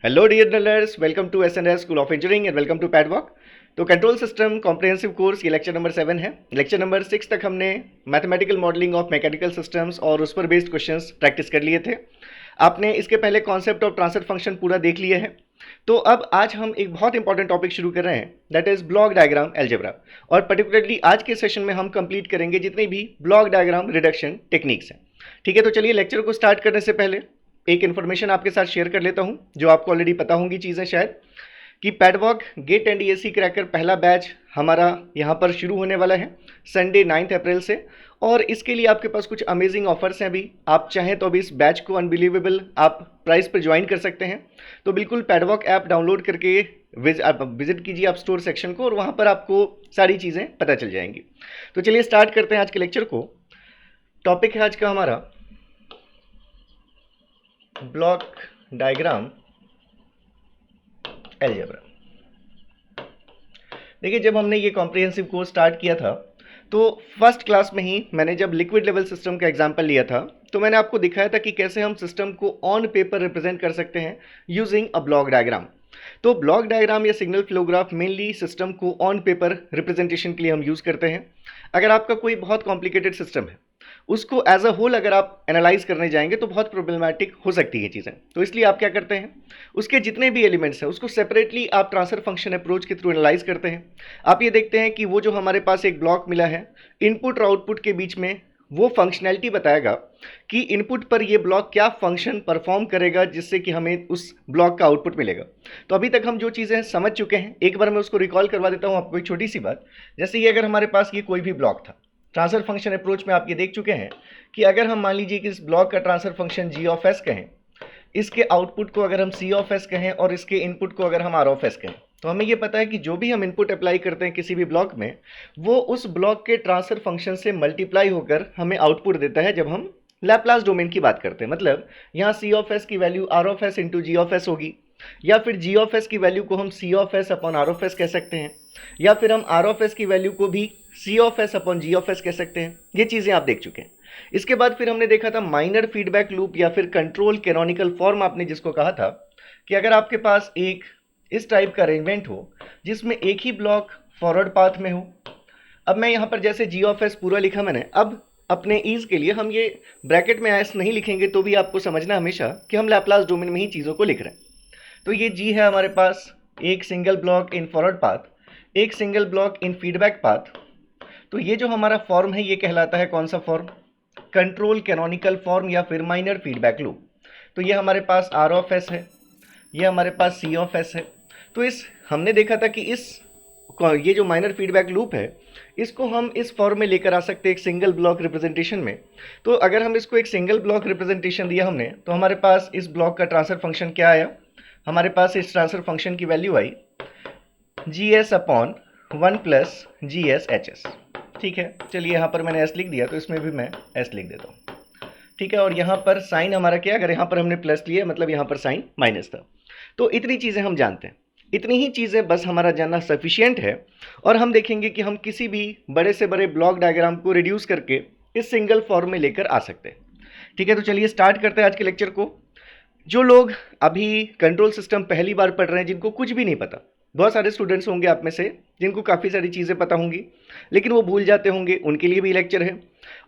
Hello dear learners, welcome to SNS school of engineering and welcome to पैडवॉक। तो control system comprehensive course ये lecture number 7 है। Lecture number 6 तक हमने mathematical modelling of mechanical systems और उस पर बेस्ड क्वेश्चंस प्रैक्टिस कर लिए थे। आपने इसके पहले कॉन्सेप्ट ऑफ ट्रांसफर फंक्शन पूरा देख लिया है। तो अब आज हम एक बहुत इंपॉर्टेंट टॉपिक शुरू कर रहे हैं, that is block diagram algebra. और पर्टिकुलरली आज के सेशन में हम कंप्लीट करेंगे जितनी भी ब्लॉक डायग्राम रिडक्शन टेक्निक्स हैं। ठीक है, तो चलिए लेक्चर को स्टार्ट करने से पहले एक इन्फॉर्मेशन आपके साथ शेयर कर लेता हूं जो आपको ऑलरेडी पता होंगी चीज़ें शायद, कि पैडवॉक गेट एंड ईएससी क्रैकर पहला बैच हमारा यहाँ पर शुरू होने वाला है संडे 9 अप्रैल से। और इसके लिए आपके पास कुछ अमेजिंग ऑफर्स हैं। अभी आप चाहें तो अभी इस बैच को अनबिलीवेबल आप प्राइस पर ज्वाइन कर सकते हैं। तो बिल्कुल पैडवॉक ऐप डाउनलोड करके विजिट कीजिए आप स्टोर सेक्शन को, और वहाँ पर आपको सारी चीज़ें पता चल जाएंगी। तो चलिए स्टार्ट करते हैं आज के लेक्चर को। टॉपिक है आज का हमारा ब्लॉक डायग्राम अलजेब्रा। देखिए, जब हमने ये कॉम्प्रिहेंसिव कोर्स स्टार्ट किया था तो फर्स्ट क्लास में ही मैंने जब लिक्विड लेवल सिस्टम का एग्जांपल लिया था तो मैंने आपको दिखाया था कि कैसे हम सिस्टम को ऑन पेपर रिप्रेजेंट कर सकते हैं यूजिंग अ ब्लॉक डायग्राम। तो ब्लॉक डायग्राम या signal flow graph mainly system को ऑन पेपर रिप्रेजेंटेशन के लिए हम यूज़ करते हैं। अगर आपका कोई बहुत कॉम्प्लिकेटेड सिस्टम है, उसको एज अ होल अगर आप एनालाइज करने जाएंगे तो बहुत प्रॉब्लमैटिक हो सकती है चीज़ें। तो इसलिए आप क्या करते हैं, उसके जितने भी एलिमेंट्स हैं उसको सेपरेटली आप ट्रांसफर फंक्शन अप्रोच के थ्रू एनालाइज करते हैं। आप ये देखते हैं कि वो जो हमारे पास एक ब्लॉक मिला है, इनपुट और आउटपुट के बीच में वो फंक्शनैलिटी बताएगा कि इनपुट पर ये ब्लॉक क्या फंक्शन परफॉर्म करेगा जिससे कि हमें उस ब्लॉक का आउटपुट मिलेगा। तो अभी तक हम जो चीज़ें समझ चुके हैं, एक बार मैं उसको रिकॉल करवा देता हूँ आपको। एक छोटी सी बात, जैसे ये अगर हमारे पास ये कोई भी ब्लॉक था, ट्रांसफर फंक्शन अप्रोच में आप ये देख चुके हैं कि अगर हम मान लीजिए कि इस ब्लॉक का transfer function g of s कहें, इसके आउटपुट को अगर हम सी ऑफ एस कहें और इसके इनपुट को अगर हम आर ऑफ एस कहें, तो हमें ये पता है कि जो भी हम इनपुट अप्लाई करते हैं किसी भी ब्लॉक में, वो उस ब्लॉक के ट्रांसफर फंक्शन से मल्टीप्लाई होकर हमें आउटपुट देता है जब हम लैप्लास डोमेन की बात करते हैं। मतलब यहाँ सी ऑफ एस की value R of S into G of S होगी, या फिर जी ऑफ एस की वैल्यू को हम C of S upon R of S कह सकते हैं, या फिर हम आर ऑफ एस की वैल्यू को भी C of S upon G of S कह सकते हैं। ये चीज़ें आप देख चुके हैं। इसके बाद फिर हमने देखा था माइनर फीडबैक लूप या फिर कंट्रोल कैनोनिकल फॉर्म, आपने जिसको कहा था कि अगर आपके पास एक इस टाइप का अरेंजमेंट हो जिसमें एक ही ब्लॉक फॉरवर्ड पाथ में हो। अब मैं यहाँ पर जैसे जी ऑफ एस पूरा लिखा मैंने, अब अपने ईज के लिए हम ये ब्रैकेट में एस नहीं लिखेंगे तो भी आपको समझना हमेशा कि हम लैप्लास डोमेन में ही चीज़ों को लिख रहे हैं। तो ये जी है हमारे पास एक single block in forward path, एक single block in feedback path. तो ये जो हमारा फॉर्म है ये कहलाता है कौन सा फॉर्म, कंट्रोल कैनोनिकल फॉर्म या फिर माइनर फीडबैक लूप। तो ये हमारे पास आर ऑफ एस है, ये हमारे पास सी ऑफ एस है। तो इस हमने देखा था कि ये जो माइनर फीडबैक लूप है इसको हम इस फॉर्म में लेकर आ सकते हैं एक सिंगल ब्लॉक रिप्रेजेंटेशन में। तो अगर हम इसको एक सिंगल ब्लॉक रिप्रेजेंटेशन दिया हमने, तो हमारे पास इस ब्लॉक का ट्रांसफर फंक्शन क्या आया, हमारे पास इस ट्रांसफर फंक्शन की वैल्यू आई G S upon 1 plus G S H S. ठीक है, चलिए यहाँ पर मैंने एस लिख दिया तो इसमें भी मैं एस लिख देता हूँ। ठीक है, और यहाँ पर साइन हमारा क्या, अगर यहाँ पर हमने प्लस लिया मतलब यहाँ पर साइन माइनस था। तो इतनी चीज़ें हम जानते हैं, इतनी ही चीज़ें बस हमारा जानना सफिशियंट है। और हम देखेंगे कि हम किसी भी बड़े से बड़े ब्लॉक डायग्राम को रिड्यूस करके इस सिंगल फॉर्म में लेकर आ सकते हैं। ठीक है, तो चलिए स्टार्ट करते हैं आज के लेक्चर को। जो लोग अभी कंट्रोल सिस्टम पहली बार पढ़ रहे हैं, जिनको कुछ भी नहीं पता, बहुत सारे स्टूडेंट्स होंगे आप में से जिनको काफ़ी सारी चीज़ें पता होंगी लेकिन वो भूल जाते होंगे, उनके लिए भी लेक्चर है।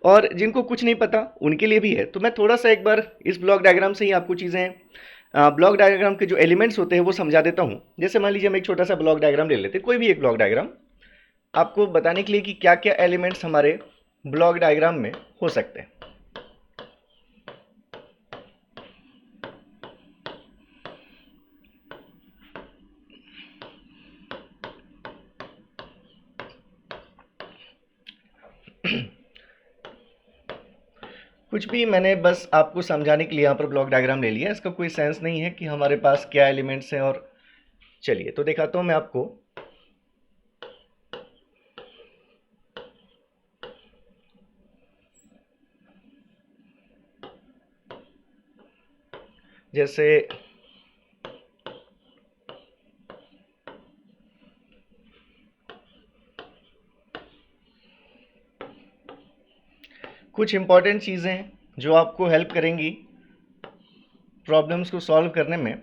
और जिनको कुछ नहीं पता उनके लिए भी है। तो मैं थोड़ा सा एक बार इस ब्लॉक डायग्राम से ही आपको चीज़ें, ब्लॉक डायग्राम के जो एलिमेंट्स होते हैं वो समझा देता हूँ। जैसे मान लीजिए हम एक छोटा सा ब्लॉक डायग्राम ले लेते हैं, कोई भी एक ब्लॉक डायग्राम, आपको बताने के लिए कि क्या क्या एलिमेंट्स हमारे ब्लॉक डायग्राम में हो सकते हैं। कुछ भी, मैंने बस आपको समझाने के लिए यहाँ पर ब्लॉक डायग्राम ले लिया। इसका कोई सेंस नहीं है कि हमारे पास क्या एलिमेंट्स हैं। और चलिए तो दिखाता हूँ मैं आपको। जैसे कुछ इंपॉर्टेंट चीज़ें जो आपको हेल्प करेंगी प्रॉब्लम्स को सॉल्व करने में।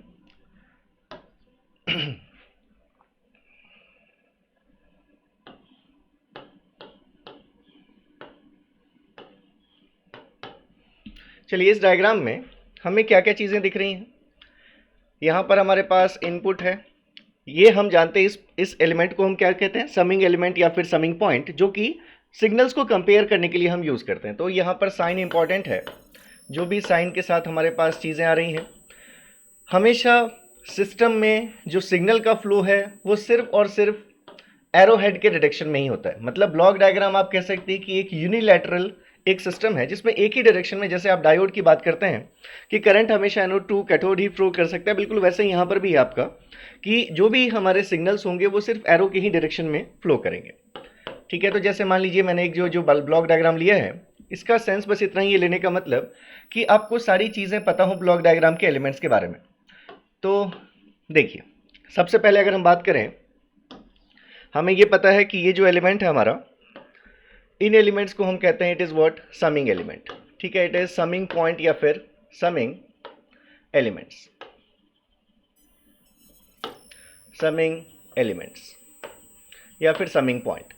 चलिए इस डायग्राम में हमें क्या क्या चीज़ें दिख रही हैं। यहाँ पर हमारे पास इनपुट है, ये हम जानते हैं इस एलिमेंट को हम क्या कहते हैं, समिंग एलिमेंट या फिर समिंग पॉइंट, जो कि सिग्नल्स को कंपेयर करने के लिए हम यूज़ करते हैं। तो यहाँ पर साइन इंपॉर्टेंट है, जो भी साइन के साथ हमारे पास चीज़ें आ रही हैं। हमेशा सिस्टम में जो सिग्नल का फ्लो है वो सिर्फ और सिर्फ एरो हेड के डायरेक्शन में ही होता है। मतलब ब्लॉक डायग्राम आप कह सकते हैं कि एक यूनिलैटरल एक सिस्टम है जिसमें एक ही डायरेक्शन में, जैसे आप डायोड की बात करते हैं कि करंट हमेशा एनोड टू कैथोड ही फ्लो कर सकता है, बिल्कुल वैसे ही यहाँ पर भी है आपका कि जो भी हमारे सिग्नल्स होंगे वो सिर्फ एरो के ही डायरेक्शन में फ्लो करेंगे। ठीक है, तो जैसे मान लीजिए मैंने एक जो ब्लॉक डायग्राम लिया है, इसका सेंस बस इतना ही है लेने का मतलब कि आपको सारी चीज़ें पता हो ब्लॉक डायग्राम के एलिमेंट्स के बारे में। तो देखिए, सबसे पहले अगर हम बात करें, हमें ये पता है कि ये जो एलिमेंट है हमारा, इन एलिमेंट्स को हम कहते हैं it is what, summing element. ठीक है, इट इज समिंग पॉइंट या फिर समिंग एलिमेंट्स, समिंग एलिमेंट्स या फिर समिंग पॉइंट।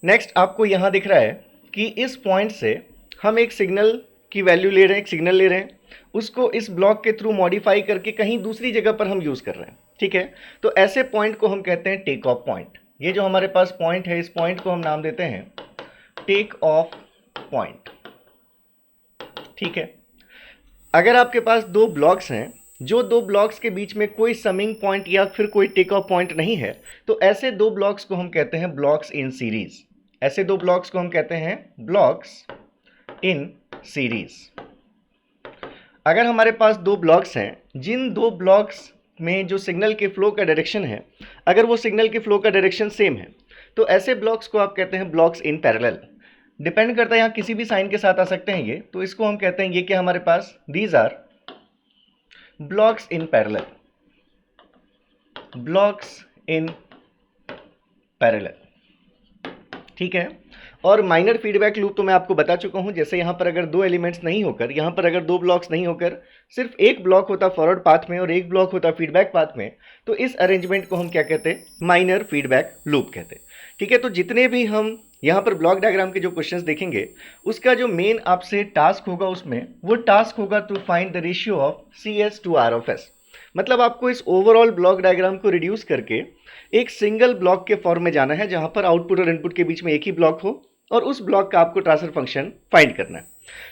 नेक्स्ट आपको यहाँ दिख रहा है कि इस पॉइंट से हम एक सिग्नल की वैल्यू ले रहे हैं, एक सिग्नल ले रहे हैं, उसको इस ब्लॉक के थ्रू मॉडिफाई करके कहीं दूसरी जगह पर हम यूज़ कर रहे हैं। ठीक है, तो ऐसे पॉइंट को हम कहते हैं टेक ऑफ पॉइंट। ये जो हमारे पास पॉइंट है, इस पॉइंट को हम नाम देते हैं टेक ऑफ पॉइंट। ठीक है, अगर आपके पास दो ब्लॉक्स हैं, जो दो ब्लॉक्स के बीच में कोई समिंग पॉइंट या फिर कोई टेक ऑफ पॉइंट नहीं है, तो ऐसे दो ब्लॉक्स को हम कहते हैं ब्लॉक्स इन सीरीज। ऐसे दो ब्लॉक्स को हम कहते हैं ब्लॉक्स इन सीरीज। अगर हमारे पास दो ब्लॉक्स हैं, जिन दो ब्लॉक्स में जो सिग्नल के फ्लो का डायरेक्शन है, अगर वो सिग्नल के फ्लो का डायरेक्शन सेम है, तो ऐसे ब्लॉक्स को आप कहते हैं ब्लॉक्स इन पैरेलल। डिपेंड करता है, यहाँ किसी भी साइन के साथ आ सकते हैं ये, तो इसको हम कहते हैं, ये क्या हमारे पास, these are blocks in parallel, blocks in parallel. ठीक है, और माइनर फीडबैक लूप तो मैं आपको बता चुका हूं। जैसे यहाँ पर अगर दो एलिमेंट्स नहीं होकर, यहाँ पर अगर दो ब्लॉक्स नहीं होकर सिर्फ एक ब्लॉक होता फॉरवर्ड पाथ में और एक ब्लॉक होता फीडबैक पाथ में, तो इस अरेंजमेंट को हम क्या कहते हैं, माइनर फीडबैक लूप कहते हैं। ठीक है, तो जितने भी हम यहाँ पर ब्लॉक डायग्राम के जो क्वेश्चंस देखेंगे, उसका जो मेन आपसे टास्क होगा, उसमें वो टास्क होगा to find the ratio of CS to R of S। मतलब आपको इस ओवरऑल ब्लॉक डायग्राम को रिड्यूस करके एक सिंगल ब्लॉक के फॉर्म में जाना है, जहां पर आउटपुट और इनपुट के बीच में एक ही ब्लॉक हो और उस ब्लॉक का आपको ट्रांसफर फंक्शन फाइंड करना है।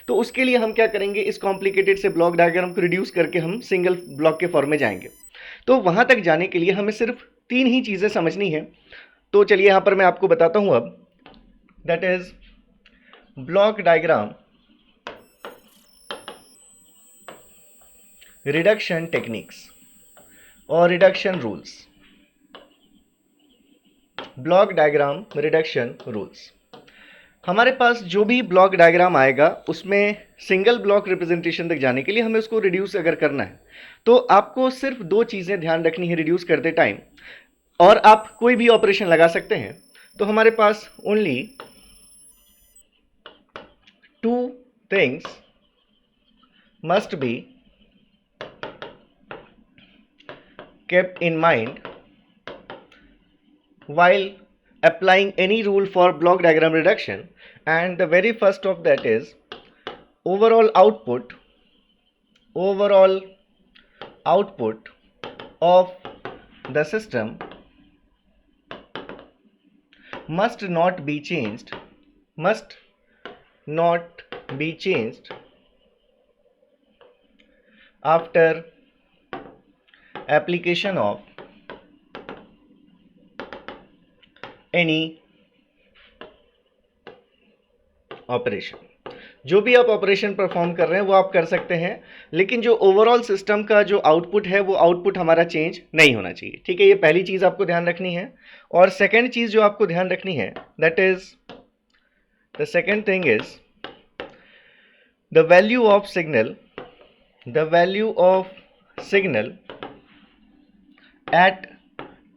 तो उसके लिए हम क्या करेंगे, इस कॉम्प्लिकेटेड से ब्लॉक डायग्राम को रिड्यूस करके हम सिंगल ब्लॉक के फॉर्म में जाएंगे। तो वहां तक जाने के लिए हमें सिर्फ तीन ही चीजें समझनी है। तो चलिए यहां पर मैं आपको बताता हूं अब, that is block diagram reduction techniques और reduction rules. Block diagram reduction rules. हमारे पास जो भी ब्लॉक डायग्राम आएगा, उसमें सिंगल ब्लॉक रिप्रेजेंटेशन तक जाने के लिए हमें उसको रिड्यूस अगर करना है, तो आपको सिर्फ दो चीज़ें ध्यान रखनी है रिड्यूस करते टाइम, और आप कोई भी ऑपरेशन लगा सकते हैं। तो हमारे पास only two things must be kept in mind while applying any rule for block diagram reduction, and the very first of that is overall output of the system must not be changed after application of any operation. जो भी आप operation perform कर रहे हैं वो आप कर सकते हैं, लेकिन जो ओवरऑल सिस्टम का जो आउटपुट है वो आउटपुट हमारा चेंज नहीं होना चाहिए। ठीक है, ये पहली चीज़ आपको ध्यान रखनी है। और सेकेंड चीज़ जो आपको ध्यान रखनी है, that is the second thing is the value of signal at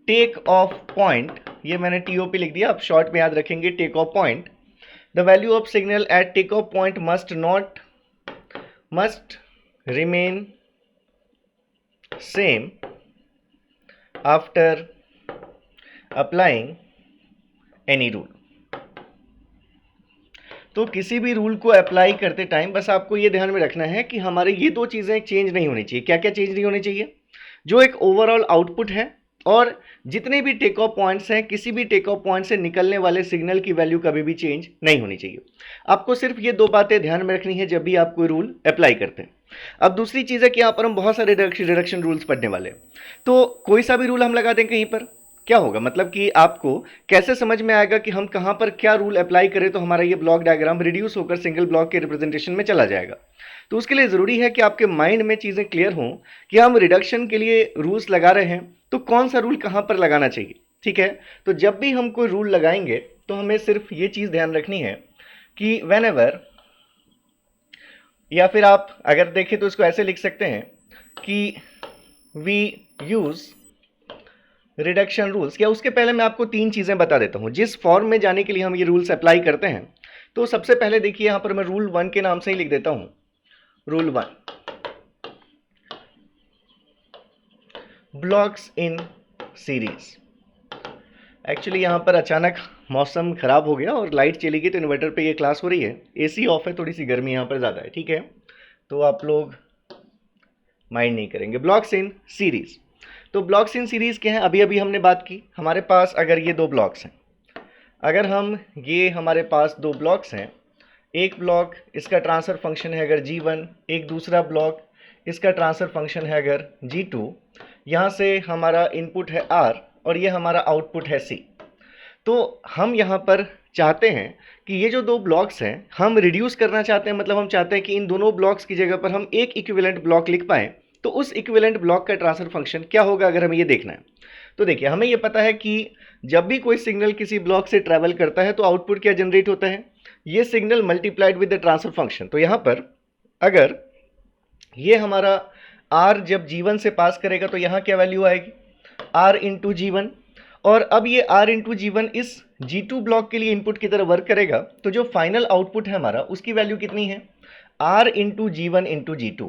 take off point. ये मैंने TOP लिख दिया, आप शॉर्ट में याद रखेंगे take off point. The value of signal at take off point must remain same after applying any rule. तो किसी भी रूल को अप्लाई करते टाइम बस आपको ये ध्यान में रखना है कि हमारे ये दो चीज़ें चेंज नहीं होनी चाहिए। क्या क्या चेंज नहीं होनी चाहिए? जो एक ओवरऑल आउटपुट है और जितने भी टेक ऑफ पॉइंट्स हैं, किसी भी टेक ऑफ पॉइंट से निकलने वाले सिग्नल की वैल्यू कभी भी चेंज नहीं होनी चाहिए। आपको सिर्फ ये दो बातें ध्यान में रखनी है जब भी आप कोई रूल अप्लाई करते हैं। अब दूसरी चीज़ है कि यहाँ पर हम बहुत सारे रिडक्शन रूल्स पढ़ने वाले हैं, तो कोई सा भी रूल हम लगा दें कहीं पर, क्या होगा? मतलब कि आपको कैसे समझ में आएगा कि हम कहाँ पर क्या रूल अप्लाई करें तो हमारा ये ब्लॉक डायग्राम रिड्यूस होकर सिंगल ब्लॉक के रिप्रेजेंटेशन में चला जाएगा। तो उसके लिए ज़रूरी है कि आपके माइंड में चीज़ें क्लियर हों कि हम रिडक्शन के लिए रूल्स लगा रहे हैं तो कौन सा रूल कहाँ पर लगाना चाहिए। ठीक है, तो जब भी हम कोई रूल लगाएंगे तो हमें सिर्फ ये चीज़ ध्यान रखनी है कि व्हेनेवर, या फिर आप अगर देखें तो इसको ऐसे लिख सकते हैं कि वी यूज़ रिडक्शन रूल्स। या उसके पहले मैं आपको तीन चीज़ें बता देता हूँ जिस फॉर्म में जाने के लिए हम ये रूल्स अप्लाई करते हैं। तो सबसे पहले देखिए यहाँ पर मैं रूल 1 के नाम से ही लिख देता हूँ, rule 1, blocks in series. Actually यहाँ पर अचानक मौसम ख़राब हो गया और लाइट चली गई तो इन्वर्टर पे ये क्लास हो रही है, एसी ऑफ है, थोड़ी सी गर्मी यहाँ पर ज़्यादा है। ठीक है, तो आप लोग माइंड नहीं करेंगे। ब्लॉक्स इन सीरीज, तो ब्लॉक्स इन सीरीज क्या है? अभी अभी हमने बात की, हमारे पास अगर ये दो ब्लॉक्स हैं, अगर हम ये हमारे पास दो ब्लॉक्स हैं, एक ब्लॉक इसका ट्रांसफर फंक्शन है अगर G1, एक दूसरा ब्लॉक इसका ट्रांसफर फंक्शन है अगर G2, यहाँ से हमारा इनपुट है R और ये हमारा आउटपुट है C। तो हम यहाँ पर चाहते हैं कि ये जो दो ब्लॉक्स हैं हम रिड्यूस करना चाहते हैं, मतलब हम चाहते हैं कि इन दोनों ब्लॉक्स की जगह पर हम एक इक्विवेलेंट ब्लॉक लिख पाएँ। तो उस इक्विवेलेंट ब्लॉक का ट्रांसफर फंक्शन क्या होगा अगर हमें ये देखना है? तो देखिए, हमें ये पता है कि जब भी कोई सिग्नल किसी ब्लॉक से ट्रैवल करता है तो आउटपुट क्या जनरेट होता है? ये signal multiplied with the transfer function. तो यहाँ पर अगर ये हमारा R जब G1 से पास करेगा तो यहाँ क्या वैल्यू आएगी? R into G1। और अब ये R इंटू G1 इस G2 ब्लॉक के लिए इनपुट की तरह वर्क करेगा, तो जो फाइनल आउटपुट है हमारा उसकी वैल्यू कितनी है? R into G1 into G2,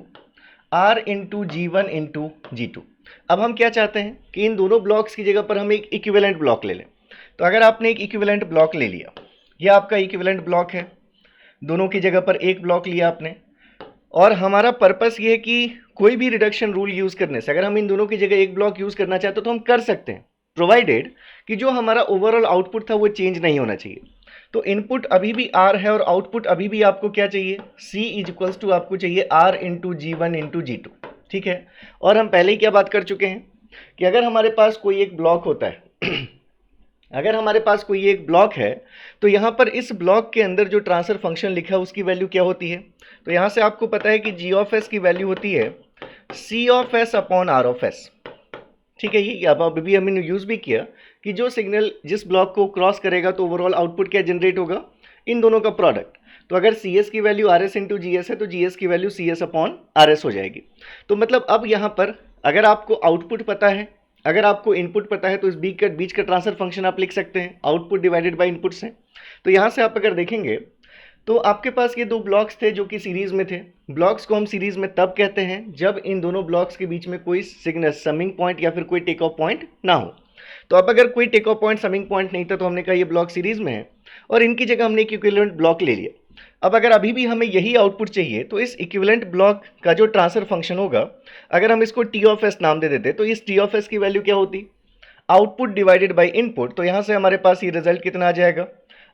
R into G1 into G2। अब हम क्या चाहते हैं कि इन दोनों ब्लॉक्स की जगह पर हम एक इक्विवेलेंट ब्लॉक ले लें। तो अगर आपने एक इक्विवेलेंट ब्लॉक ले लिया, यह आपका इक्विवेलेंट ब्लॉक है, दोनों की जगह पर एक ब्लॉक लिया आपने, और हमारा पर्पस ये है कि कोई भी रिडक्शन रूल यूज़ करने से अगर हम इन दोनों की जगह एक ब्लॉक यूज़ करना चाहते तो हम कर सकते हैं, प्रोवाइडेड कि जो हमारा ओवरऑल आउटपुट था वो चेंज नहीं होना चाहिए। तो इनपुट अभी भी R है और आउटपुट अभी भी आपको क्या चाहिए? C इज इक्वल्स टू आपको चाहिए R into G1 into G2। ठीक है, और हम पहले ही क्या बात कर चुके हैं कि अगर हमारे पास कोई एक ब्लॉक होता है अगर हमारे पास कोई एक ब्लॉक है तो यहाँ पर इस ब्लॉक के अंदर जो ट्रांसफर फंक्शन लिखा है उसकी वैल्यू क्या होती है? तो यहाँ से आपको पता है कि G ऑफ S की वैल्यू होती है C of S upon R of S। ठीक है, ये अब अभी हमने यूज़ भी किया कि जो सिग्नल जिस ब्लॉक को क्रॉस करेगा तो ओवरऑल आउटपुट क्या जनरेट होगा? इन दोनों का प्रोडक्ट। तो अगर CS की वैल्यू RS इंटू GS है तो GS की वैल्यू CS अपॉन RS हो जाएगी। तो मतलब अब यहाँ पर अगर आपको आउटपुट पता है, अगर आपको इनपुट पता है, तो इस बीच का ट्रांसफर फंक्शन आप लिख सकते हैं आउटपुट डिवाइडेड बाय इनपुट से। तो यहाँ से आप अगर देखेंगे तो आपके पास ये दो ब्लॉक्स थे जो कि सीरीज़ में थे। ब्लॉक्स को हम सीरीज़ में तब कहते हैं जब इन दोनों ब्लॉक्स के बीच में कोई सिग्नल समिंग पॉइंट या फिर कोई टेक ऑफ पॉइंट ना हो। तो अब अगर कोई take off point summing point नहीं था तो हमने कहा ये ब्लॉक सीरीज़ में है और इनकी जगह हमने एक इक्विवेलेंट ब्लॉक ले लिया। अब अगर अभी भी हमें यही आउटपुट चाहिए तो इस इक्विवेलेंट ब्लॉक का जो ट्रांसफर फंक्शन होगा, अगर हम इसको T ऑफ S नाम दे देते तो इस T ऑफ S की वैल्यू क्या होती? Output divided by input. तो यहाँ से हमारे पास ये रिजल्ट कितना आ जाएगा?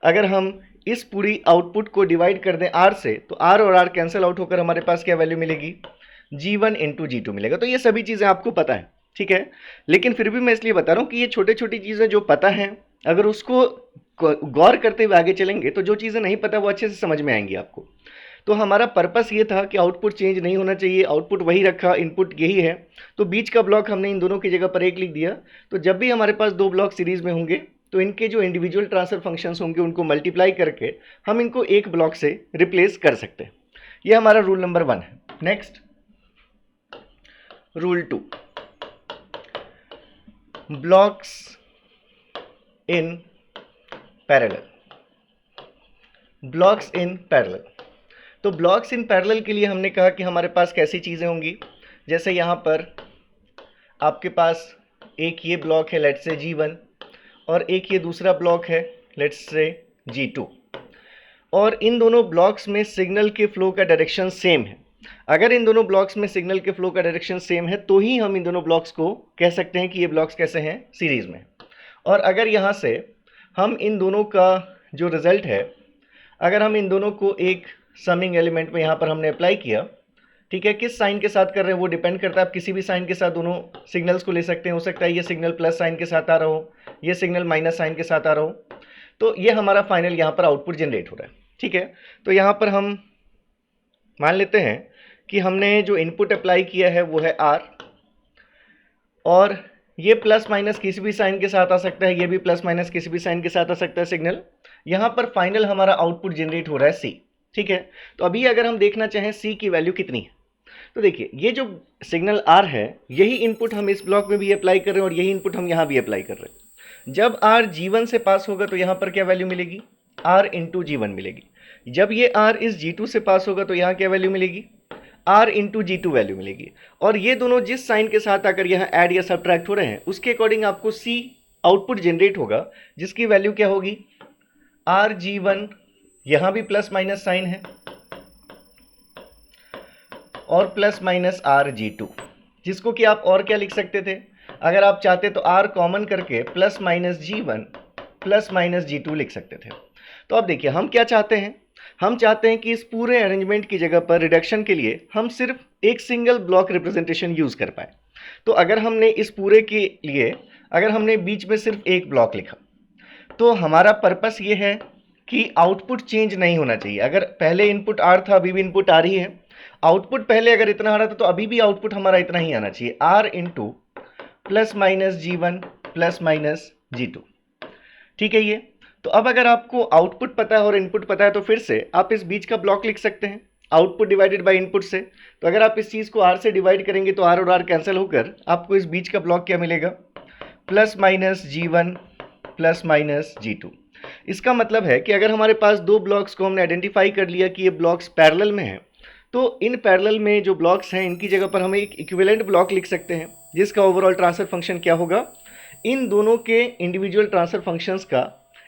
अगर हम इस पूरी आउटपुट को डिवाइड कर दें R से तो R और R कैंसिल आउट होकर हमारे पास क्या वैल्यू मिलेगी? G1 इंटू G2 मिलेगा। तो ये सभी चीज़ें आपको पता है, ठीक है, लेकिन फिर भी मैं इसलिए बता रहा हूँ कि ये छोटी छोटी चीज़ें जो पता हैं अगर उसको गौर करते हुए आगे चलेंगे तो जो चीज़ें नहीं पता वो अच्छे से समझ में आएंगी आपको। तो हमारा पर्पस ये था कि आउटपुट चेंज नहीं होना चाहिए, आउटपुट वही रखा, इनपुट यही है, तो बीच का ब्लॉक हमने इन दोनों की जगह पर एक लिख दिया। तो जब भी हमारे पास दो ब्लॉक सीरीज में होंगे तो इनके जो इंडिविजुअल ट्रांसफर फंक्शंस होंगे उनको मल्टीप्लाई करके हम इनको एक ब्लॉक से रिप्लेस कर सकते हैं। ये हमारा रूल नंबर 1 है। Next rule 2, blocks in parallel. Blocks in parallel, तो ब्लॉक्स इन पैरेलल के लिए हमने कहा कि हमारे पास कैसी चीज़ें होंगी, जैसे यहाँ पर आपके पास एक ये ब्लॉक है लेट्स से G1 और एक ये दूसरा ब्लॉक है लेट्स से G2, और इन दोनों ब्लॉक्स में सिग्नल के फ्लो का डायरेक्शन सेम है। अगर इन दोनों ब्लॉक्स में सिग्नल के फ्लो का डायरेक्शन सेम है तो ही हम इन दोनों ब्लॉक्स को कह सकते हैं कि ये ब्लॉक्स कैसे हैं, सीरीज में। और अगर यहाँ से हम इन दोनों का जो रिजल्ट है, अगर हम इन दोनों को एक समिंग एलिमेंट में यहाँ पर हमने अप्लाई किया, ठीक है, किस साइन के साथ कर रहे हैं वो डिपेंड करता है। आप किसी भी साइन के साथ दोनों सिग्नल्स को ले सकते हैं। हो सकता है ये सिग्नल प्लस साइन के साथ आ रहा हो, ये सिग्नल माइनस साइन के साथ आ रहा हो। तो ये हमारा फाइनल यहाँ पर आउटपुट जनरेट हो रहा है, ठीक है। तो यहाँ पर हम मान लेते हैं कि हमने जो इनपुट अप्लाई किया है वो है R, और ये प्लस माइनस किसी भी साइन के साथ आ सकता है, ये भी प्लस माइनस किसी भी साइन के साथ आ सकता है सिग्नल। यहाँ पर फाइनल हमारा आउटपुट जनरेट हो रहा है C, ठीक है। तो अभी अगर हम देखना चाहें C की वैल्यू कितनी है, तो देखिए ये जो सिग्नल R है यही इनपुट हम इस ब्लॉक में भी अप्लाई कर रहे हैं और यही इनपुट हम यहाँ भी अप्लाई कर रहे हैं। जब R G1 से पास होगा तो यहाँ पर क्या वैल्यू मिलेगी, R इंटू G1 मिलेगी। जब ये R इस G2 से पास होगा तो यहाँ क्या वैल्यू मिलेगी, R इंटू G2 वैल्यू मिलेगी। और ये दोनों जिस साइन के साथ आकर यहाँ ऐड या सब्ट्रैक्ट हो रहे हैं उसके अकॉर्डिंग आपको C आउटपुट जनरेट होगा, जिसकी वैल्यू क्या होगी, R G1, यहाँ भी प्लस माइनस साइन है, और प्लस माइनस R G2, जिसको कि आप और क्या लिख सकते थे, अगर आप चाहते तो R कॉमन करके plus minus G1 plus minus G2 लिख सकते थे। तो अब देखिए हम क्या चाहते हैं, हम चाहते हैं कि इस पूरे अरेंजमेंट की जगह पर रिडक्शन के लिए हम सिर्फ एक सिंगल ब्लॉक रिप्रेजेंटेशन यूज कर पाए। तो अगर हमने इस पूरे के लिए अगर हमने बीच में सिर्फ एक ब्लॉक लिखा तो हमारा पर्पस ये है कि आउटपुट चेंज नहीं होना चाहिए। अगर पहले इनपुट R था, अभी भी इनपुट R ही है, आउटपुट पहले अगर इतना आ रहा था तो अभी भी आउटपुट हमारा इतना ही आना चाहिए, R into plus minus G1 plus minus G2, ठीक है। ये तो अब अगर आपको आउटपुट पता है और इनपुट पता है तो फिर से आप इस बीच का ब्लॉक लिख सकते हैं, आउटपुट डिवाइडेड बाय इनपुट से। तो अगर आप इस चीज़ को R से डिवाइड करेंगे तो R और R कैंसिल होकर आपको इस बीच का ब्लॉक क्या मिलेगा, plus minus G1 plus minus G2। इसका मतलब है कि अगर हमारे पास दो ब्लॉक्स को हमने आइडेंटिफाई कर लिया कि ये ब्लॉक्स पैरेलल में हैं, तो इन पैरेलल में जो ब्लॉक्स हैं इनकी जगह पर हम एक इक्विवेलेंट ब्लॉक लिख सकते हैं, जिसका ओवरऑल ट्रांसफर फंक्शन क्या होगा, इन दोनों के इंडिविजुअल ट्रांसफर फंक्शंस का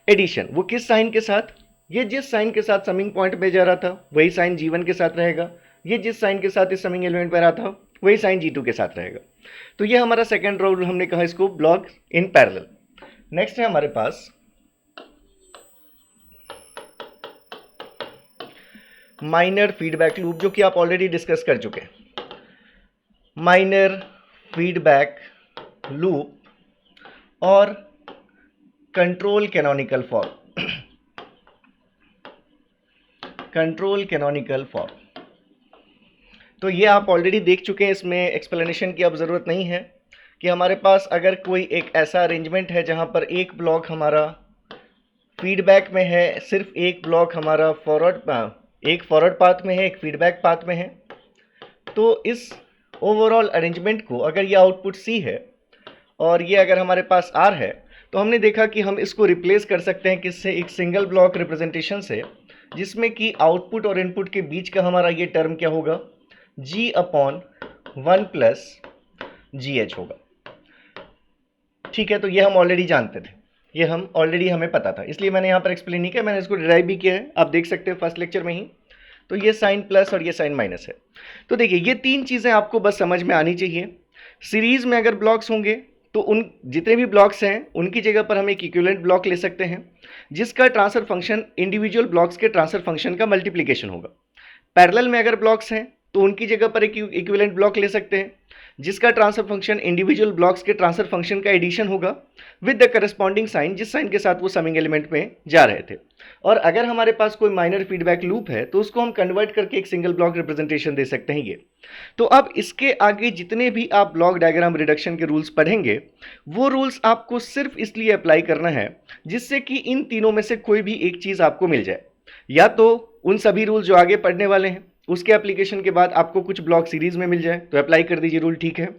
एडिशन। वो किस साइन के साथ, ये जिस साइन के साथ समिंग पॉइंट पे जा रहा था वही साइन G1 के साथ रहेगा, ये जिस साइन के साथ इस समिंग एलिमेंट पे रहा था वही साइन G2 के साथ रहेगा। तो ये हमारा सेकेंड रूल, हमने कहा इसको ब्लॉक इन पैरेलल। नेक्स्ट है हमारे पास माइनर फीडबैक लूप, जो कि आप ऑलरेडी डिस्कस कर चुके हैं। माइनर फीडबैक लूप और control canonical form. Control canonical form तो ये आप ऑलरेडी देख चुके हैं, इसमें एक्सप्लेनेशन की अब ज़रूरत नहीं है कि हमारे पास अगर कोई एक ऐसा अरेंजमेंट है जहाँ पर एक ब्लॉक हमारा फीडबैक में है, सिर्फ एक ब्लॉक हमारा एक फॉरवर्ड पाथ में है, एक फीडबैक पाथ में है, तो इस ओवरऑल अरेंजमेंट को अगर ये आउटपुट C है और ये अगर हमारे पास R है तो हमने देखा कि हम इसको रिप्लेस कर सकते हैं किससे, एक सिंगल ब्लॉक रिप्रेजेंटेशन से, जिसमें कि आउटपुट और इनपुट के बीच का हमारा ये टर्म क्या होगा, G/1 प्लस GH होगा, ठीक है। तो ये हम ऑलरेडी जानते थे, ये हम ऑलरेडी हमें पता था, इसलिए मैंने यहाँ पर एक्सप्लेन नहीं किया, मैंने इसको डिराइव भी किया है, आप देख सकते हैं फर्स्ट लेक्चर में ही। तो ये साइन प्लस और ये साइन माइनस है। तो देखिए ये तीन चीज़ें आपको बस समझ में आनी चाहिए। सीरीज में अगर ब्लॉक्स होंगे तो उन जितने भी ब्लॉक्स हैं उनकी जगह पर हम एक इक्विवेलेंट ब्लॉक ले सकते हैं, जिसका ट्रांसफर फंक्शन इंडिविजुअल ब्लॉक्स के ट्रांसफर फंक्शन का मल्टीप्लिकेशन होगा। पैरेलल में अगर ब्लॉक्स हैं तो उनकी जगह पर एक इक्विवेलेंट ब्लॉक ले सकते हैं, जिसका ट्रांसफर फंक्शन इंडिविजुअल ब्लॉक्स के ट्रांसफर फंक्शन का एडिशन होगा विद द करस्पॉन्डिंग साइन, जिस साइन के साथ वो समिंग एलिमेंट में जा रहे थे। और अगर हमारे पास कोई माइनर फीडबैक लूप है तो उसको हम कन्वर्ट करके एक सिंगल ब्लॉक रिप्रेजेंटेशन दे सकते हैं ये। तो अब इसके आगे जितने भी आप ब्लॉक डायग्राम रिडक्शन के रूल्स पढ़ेंगे वो रूल्स आपको सिर्फ इसलिए अप्लाई करना है जिससे कि इन तीनों में से कोई भी एक चीज़ आपको मिल जाए। या तो उन सभी रूल्स जो आगे पढ़ने वाले हैं उसके एप्लीकेशन के बाद आपको कुछ ब्लॉक सीरीज में मिल जाए तो अप्लाई कर दीजिए रूल, ठीक है।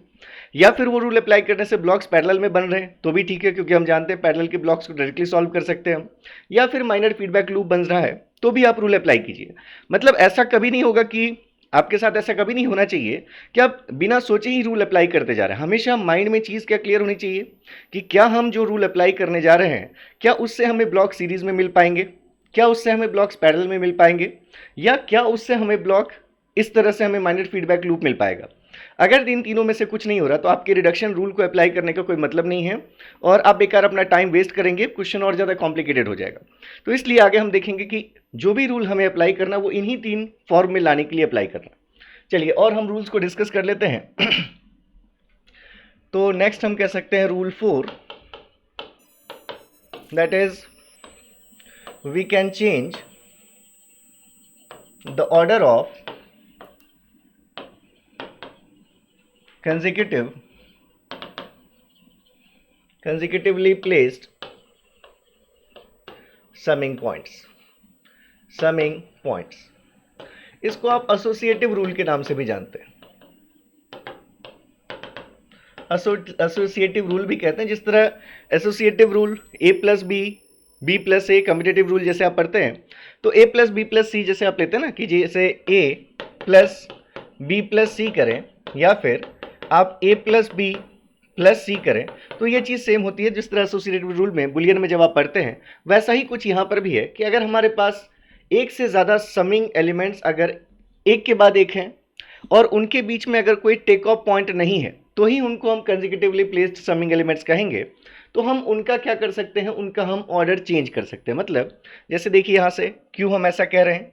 या फिर वो रूल अप्लाई करने से ब्लॉक्स पैरेलल में बन रहे हैं तो भी ठीक है, क्योंकि हम जानते हैं पैरेलल के ब्लॉक्स को डायरेक्टली सॉल्व कर सकते हैं हम। या फिर माइनर फीडबैक लूप बन रहा है तो भी आप रूल अप्लाई कीजिए। मतलब ऐसा कभी नहीं होगा कि आपके साथ ऐसा कभी नहीं होना चाहिए कि आप बिना सोचे ही रूल अप्लाई करते जा रहे हैं। हमेशा माइंड में चीज़ क्या क्लियर होनी चाहिए कि क्या हम जो रूल अप्लाई करने जा रहे हैं क्या उससे हमें ब्लॉक सीरीज में मिल पाएंगे। क्या उससे हमें ब्लॉक्स पैरेलल में मिल पाएंगे, या क्या उससे हमें ब्लॉक इस तरह से हमें माइनर फीडबैक लूप मिल पाएगा। अगर इन तीनों में से कुछ नहीं हो रहा तो आपके रिडक्शन रूल को अप्लाई करने का कोई मतलब नहीं है और आप बेकार अपना टाइम वेस्ट करेंगे, क्वेश्चन और ज़्यादा कॉम्प्लिकेटेड हो जाएगा। तो इसलिए आगे हम देखेंगे कि जो भी रूल हमें अप्लाई करना वो इन्हीं 3 फॉर्म में लाने के लिए अप्लाई करना। चलिए और हम रूल्स को डिस्कस कर लेते हैं। तो नेक्स्ट हम कह सकते हैं rule 4, that is we can change the order of consecutively placed summing points। इसको आप एसोसिएटिव रूल के नाम से भी जानते हैं, एसोसिएटिव रूल भी कहते हैं। जिस तरह associative rule a plus b, b plus a, commutative rule जैसे आप पढ़ते हैं, तो a plus b plus c जैसे आप लेते हैं ना, कि जैसे a plus b plus c करें या फिर आप a plus b plus c करें, तो ये चीज़ सेम होती है। जिस तरह एसोसिएटिव रूल में बुलियन में जब आप पढ़ते हैं, वैसा ही कुछ यहाँ पर भी है कि अगर हमारे पास एक से ज़्यादा समिंग एलिमेंट्स अगर एक के बाद एक हैं और उनके बीच में अगर कोई टेक ऑफ पॉइंट नहीं है, तो ही उनको हम कंसेक्यूटिवली प्लेस्ड समिंग एलिमेंट्स कहेंगे। तो हम उनका क्या कर सकते हैं, उनका हम ऑर्डर चेंज कर सकते हैं। मतलब जैसे देखिए यहाँ से क्यों हम ऐसा कह रहे हैं,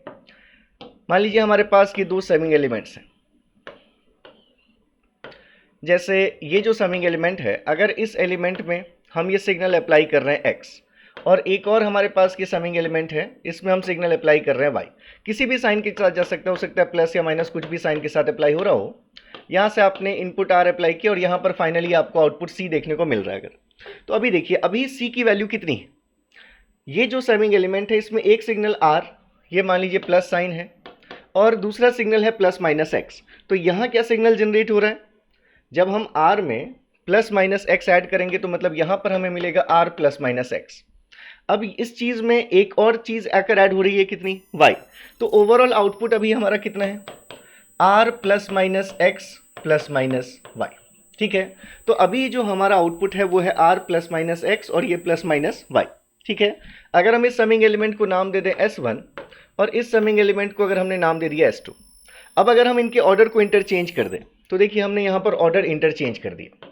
मान लीजिए हमारे पास ये 2 समिंग एलिमेंट्स हैं। जैसे ये जो समिंग एलिमेंट है, अगर इस एलिमेंट में हम ये सिग्नल अप्लाई कर रहे हैं x, और एक और हमारे पास ये समिंग एलिमेंट है, इसमें हम सिग्नल अप्लाई कर रहे हैं y, किसी भी साइन के साथ जा सकता है, हो सकता है प्लस या माइनस, कुछ भी साइन के साथ अप्लाई हो रहा हो। यहाँ से आपने इनपुट r अप्लाई किया और यहाँ पर फाइनली आपको आउटपुट c देखने को मिल रहा है। अगर तो अभी देखिए, अभी c की वैल्यू कितनी है, ये जो समिंग एलिमेंट है इसमें एक सिग्नल r, ये मान लीजिए प्लस साइन है, और दूसरा सिग्नल है प्लस माइनस x। तो यहाँ क्या सिग्नल जनरेट हो रहा है, जब हम r में प्लस माइनस x ऐड करेंगे तो मतलब यहाँ पर हमें मिलेगा r प्लस माइनस x। अब इस चीज़ में एक और चीज़ आकर ऐड हो रही है, कितनी, y। तो ओवरऑल आउटपुट अभी हमारा कितना है, r plus minus x plus minus y। ठीक है, तो अभी जो हमारा आउटपुट है वो है r प्लस माइनस x और ये प्लस माइनस y। ठीक है, अगर हम इस समिंग एलिमेंट को नाम दे दें s1 और इस समिंग एलिमेंट को अगर हमने नाम दे दिया s2, अब अगर हम इनके ऑर्डर को इंटरचेंज कर दें तो देखिए हमने यहाँ पर ऑर्डर इंटरचेंज कर दिया।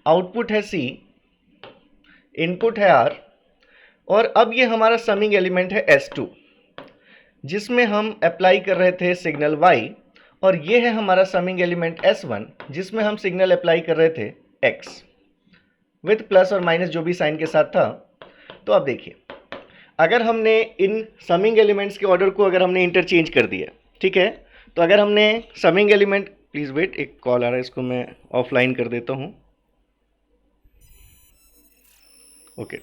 आउटपुट है c, इनपुट है r, और अब ये हमारा समिंग एलिमेंट है s2 जिसमें हम अप्लाई कर रहे थे सिग्नल y, और ये है हमारा समिंग एलिमेंट s1 जिसमें हम सिग्नल अप्लाई कर रहे थे x विथ प्लस और माइनस जो भी साइन के साथ था। तो अब देखिए, अगर हमने इन समिंग एलिमेंट्स के ऑर्डर को अगर हमने इंटरचेंज कर दिया, ठीक है, तो अगर हमने समिंग एलिमेंट, प्लीज़ वेट, एक कॉल आ रहा है, इसको मैं ऑफलाइन कर देता हूँ। ओके,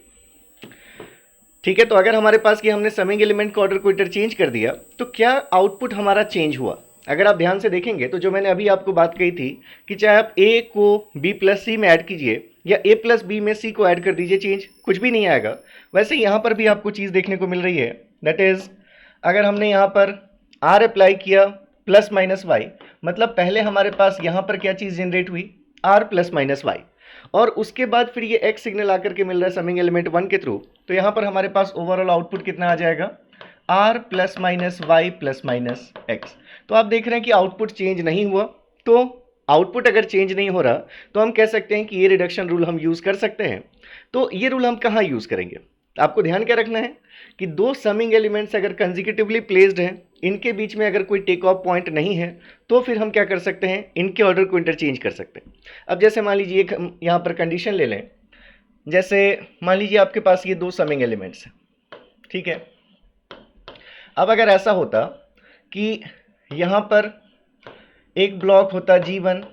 ठीक है, तो अगर हमारे पास कि हमने समिंग एलिमेंट के ऑर्डर को इंटरचेंज कर दिया तो क्या आउटपुट हमारा चेंज हुआ। अगर आप ध्यान से देखेंगे तो जो मैंने अभी आपको बात कही थी कि चाहे आप a को b प्लस सी में ऐड कीजिए या a प्लस बी में c को ऐड कर दीजिए, चेंज कुछ भी नहीं आएगा। वैसे यहाँ पर भी आपको चीज़ देखने को मिल रही है, दैट इज़ अगर हमने यहाँ पर r अप्लाई किया प्लस माइनस y, मतलब पहले हमारे पास यहाँ पर क्या चीज़ जनरेट हुई, r प्लस माइनस y, और उसके बाद फिर ये x सिग्नल आकर के मिल रहा है समिंग एलिमेंट 1 के थ्रू। तो यहाँ पर हमारे पास ओवरऑल आउटपुट कितना आ जाएगा, r plus minus y plus minus x. तो आप देख रहे हैं कि आउटपुट चेंज नहीं हुआ। तो आउटपुट अगर चेंज नहीं हो रहा तो हम कह सकते हैं कि ये रिडक्शन रूल हम यूज़ कर सकते हैं। तो ये रूल हम कहाँ यूज़ करेंगे, आपको ध्यान क्या रखना है कि 2 समिंग एलिमेंट्स अगर कंसेक्यूटिवली प्लेस्ड हैं, इनके बीच में अगर कोई टेक ऑफ पॉइंट नहीं है, तो फिर हम क्या कर सकते हैं, इनके ऑर्डर को इंटरचेंज कर सकते हैं। अब जैसे मान लीजिए एक यहाँ पर कंडीशन ले लें, जैसे मान लीजिए आपके पास ये 2 समिंग एलिमेंट्स हैं, ठीक है। अब अगर ऐसा होता कि यहाँ पर एक ब्लॉक होता G1,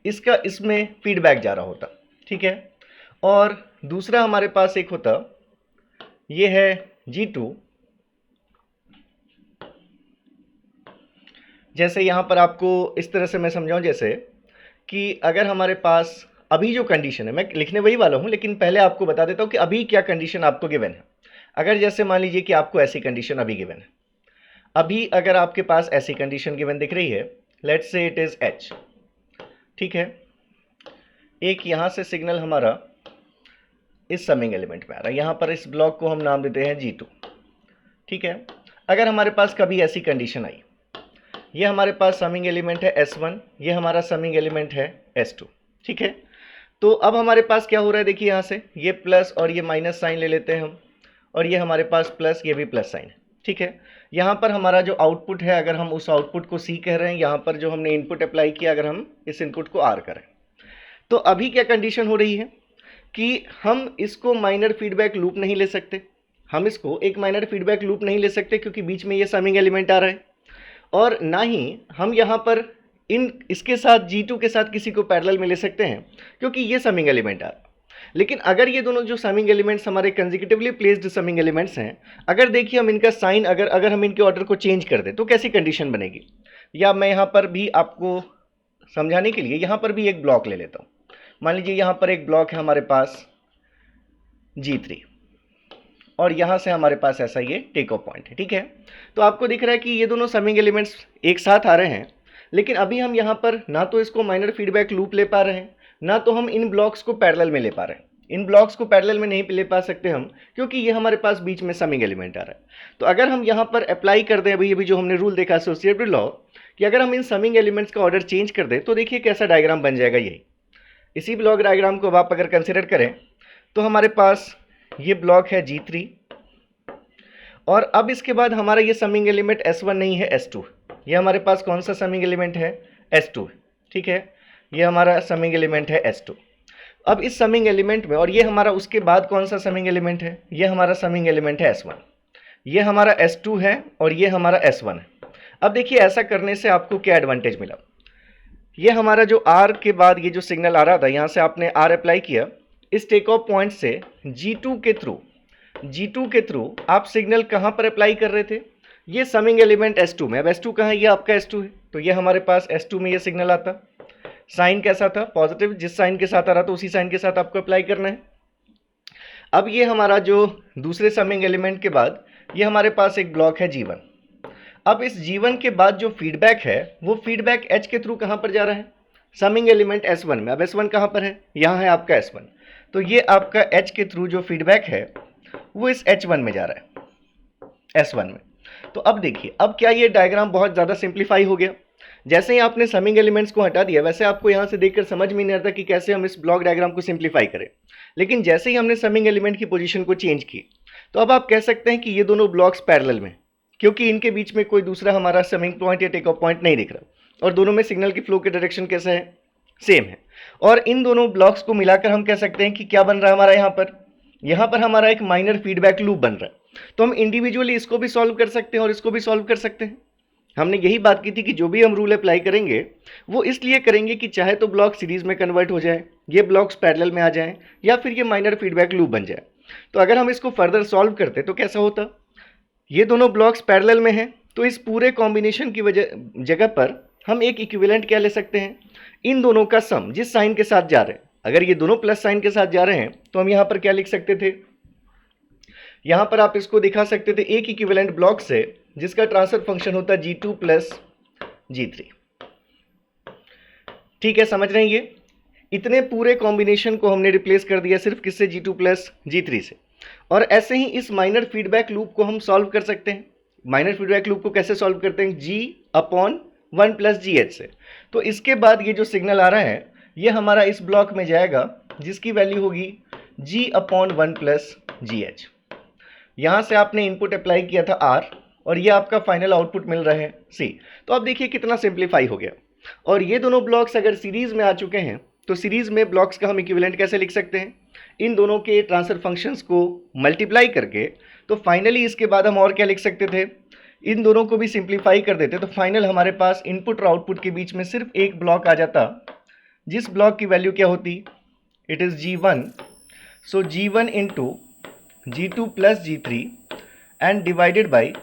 इसका इसमें फीडबैक जा रहा होता, ठीक है, और दूसरा हमारे पास एक होता, ये है G2। जैसे यहाँ पर आपको इस तरह से मैं समझाऊं, जैसे कि अगर हमारे पास अभी जो कंडीशन है, मैं लिखने वही वाला हूँ लेकिन पहले आपको बता देता हूँ कि अभी क्या कंडीशन आपको गिवन है। अगर जैसे मान लीजिए कि आपको ऐसी कंडीशन अभी गिवन है, अभी अगर आपके पास ऐसी कंडीशन गिवन दिख रही है, let's say it is H, ठीक है, एक यहाँ से सिग्नल हमारा इस समिंग एलिमेंट में आ रहा है, यहाँ पर इस ब्लॉक को हम नाम देते हैं G2। ठीक है, अगर हमारे पास कभी ऐसी कंडीशन आई, ये हमारे पास समिंग एलिमेंट है S1, ये हमारा समिंग एलिमेंट है S2। ठीक है, तो अब हमारे पास क्या हो रहा है, देखिए यहाँ से ये प्लस और ये माइनस साइन ले लेते हैं हम, और ये हमारे पास प्लस, ये भी प्लस साइन है। ठीक है, यहाँ पर हमारा जो आउटपुट है, अगर हम उस आउटपुट को C कह रहे हैं, यहाँ पर जो हमने इनपुट अप्लाई किया, अगर हम इस इनपुट को R करें, तो अभी क्या कंडीशन हो रही है कि हम इसको माइनर फीडबैक लूप नहीं ले सकते, हम इसको एक माइनर फीडबैक लूप नहीं ले सकते क्योंकि बीच में ये समिंग एलिमेंट आ रहा है, और ना ही हम यहाँ पर इसके साथ G2 के साथ किसी को पैरेलल में ले सकते हैं क्योंकि ये समिंग एलिमेंट आ रहा है। लेकिन अगर ये दोनों जो समिंग एलिमेंट्स हमारे कंसेक्यूटिवली प्लेस्ड समिंग एलिमेंट्स हैं, अगर देखिए हम इनका साइन अगर हम इनके ऑर्डर को चेंज कर दें तो कैसी कंडीशन बनेगी, या मैं यहाँ पर भी आपको समझाने के लिए यहाँ पर भी एक ब्लॉक ले लेता हूँ। मान लीजिए यहाँ पर एक ब्लॉक है हमारे पास G3 और यहाँ से हमारे पास ऐसा ये टेक ऑफ पॉइंट है। ठीक है, तो आपको दिख रहा है कि ये दोनों समिंग एलिमेंट्स एक साथ आ रहे हैं, लेकिन अभी हम यहाँ पर ना तो इसको माइनर फीडबैक लूप ले पा रहे हैं, ना तो हम इन ब्लॉक्स को पैरेलल में ले पा रहे हैं। इन ब्लॉक्स को पैरेलल में नहीं ले पा सकते हम क्योंकि ये हमारे पास बीच में समिंग एलिमेंट आ रहा है। तो अगर हम यहाँ पर अप्लाई कर दें अभी जो हमने रूल देखा एसोसिएटिव लॉ, कि अगर हम इन समिंग एलिमेंट्स का ऑर्डर चेंज कर दें तो देखिए कैसा डायग्राम बन जाएगा। यही इसी ब्लॉक डायग्राम को अब आप अगर कंसिडर करें तो हमारे पास ये ब्लॉक है G3, और अब इसके बाद हमारा ये समिंग एलिमेंट S1 नहीं है S2, ये हमारे पास कौन सा समिंग एलिमेंट है, S2। ठीक है, ये हमारा समिंग एलिमेंट है S2। अब इस समिंग एलिमेंट में, और ये हमारा उसके बाद कौन सा समिंग एलिमेंट है, ये हमारा समिंग एलिमेंट है S1, ये हमारा S2 है और ये हमारा S1 है। अब देखिए ऐसा करने से आपको क्या एडवांटेज मिला, ये हमारा जो R के बाद ये जो सिग्नल आ रहा था, यहाँ से आपने R अप्लाई किया, इस टेक ऑफ पॉइंट से G2 के थ्रू आप सिग्नल कहाँ पर अप्लाई कर रहे थे, ये समिंग एलिमेंट S2 में। अब S2 कहाँ है, ये आपका S2 है, तो ये हमारे पास S2 में ये सिग्नल आता, साइन कैसा था, पॉजिटिव, जिस साइन के साथ आ रहा था उसी साइन के साथ आपको अप्लाई करना है। अब ये हमारा जो दूसरे समिंग एलिमेंट के बाद ये हमारे पास एक ब्लॉक है G1। अब इस G1 के बाद जो फीडबैक है वो फीडबैक H के थ्रू कहाँ पर जा रहा है, समिंग एलिमेंट S1 में। अब S1 कहाँ पर है, यहाँ है आपका S1, तो ये आपका H के थ्रू जो फीडबैक है वो इस H1 में जा रहा है, S1 में। तो अब देखिए, अब क्या ये डायग्राम बहुत ज़्यादा सिंप्लीफाई हो गया। जैसे ही आपने समिंग एलिमेंट्स को हटा दिया, वैसे आपको यहाँ से देखकर समझ में नहीं आता कि कैसे हम इस ब्लॉक डायग्राम को सिंप्लीफाई करें, लेकिन जैसे ही हमने समिंग एलिमेंट की पोजीशन को चेंज की तो अब आप कह सकते हैं कि ये दोनों ब्लॉक्स पैरेलल में, क्योंकि इनके बीच में कोई दूसरा हमारा समिंग पॉइंट या टेक ऑफ पॉइंट नहीं दिख रहा, और दोनों में सिग्नल की फ्लो की डायरेक्शन कैसा है, सेम है। और इन दोनों ब्लॉक्स को मिलाकर हम कह सकते हैं कि क्या बन रहा है हमारा, यहाँ पर हमारा एक माइनर फीडबैक लूप बन रहा है। तो हम इंडिविजुअली इसको भी सॉल्व कर सकते हैं और इसको भी सॉल्व कर सकते हैं। हमने यही बात की थी कि जो भी हम रूल अप्लाई करेंगे वो इसलिए करेंगे कि चाहे तो ब्लॉक सीरीज में कन्वर्ट हो जाए, ये ब्लॉक्स पैरेलल में आ जाएं, या फिर ये माइनर फीडबैक लूप बन जाए। तो अगर हम इसको फर्दर सॉल्व करते तो कैसा होता, ये दोनों ब्लॉक्स पैरेलल में हैं, तो इस पूरे कॉम्बिनेशन की जगह पर हम एक इक्विवेलेंट क्या ले सकते हैं, इन दोनों का सम जिस साइन के साथ जा रहे हैं। अगर ये दोनों प्लस साइन के साथ जा रहे हैं तो हम यहाँ पर क्या लिख सकते थे, यहाँ पर आप इसको दिखा सकते थे एक इक्विवेलेंट ब्लॉक से जिसका ट्रांसफर फंक्शन होता है G2 प्लस G3। ठीक है, समझ रहे हैं, ये इतने पूरे कॉम्बिनेशन को हमने रिप्लेस कर दिया सिर्फ किससे, G2 प्लस G3 से। और ऐसे ही इस माइनर फीडबैक लूप को हम सॉल्व कर सकते हैं। माइनर फीडबैक लूप को कैसे सॉल्व करते हैं, G/1 प्लस GH से। तो इसके बाद ये जो सिग्नल आ रहा है ये हमारा इस ब्लॉक में जाएगा जिसकी वैल्यू होगी G/1 प्लस GH। यहाँ से आपने इनपुट अप्लाई किया था R और ये आपका फाइनल आउटपुट मिल रहा है C। तो अब देखिए कितना सिंप्लीफाई हो गया। और ये दोनों ब्लॉक्स अगर सीरीज में आ चुके हैं तो सीरीज में ब्लॉक्स का हम इक्विवेलेंट कैसे लिख सकते हैं, इन दोनों के ट्रांसफर फंक्शंस को मल्टीप्लाई करके। तो फाइनली इसके बाद हम और क्या लिख सकते थे, इन दोनों को भी सिंप्लीफाई कर देते तो फाइनल हमारे पास इनपुट और आउटपुट के बीच में सिर्फ एक ब्लॉक आ जाता, जिस ब्लॉक की वैल्यू क्या होती, it is G1। So G1 into G2 plus G3 and divided by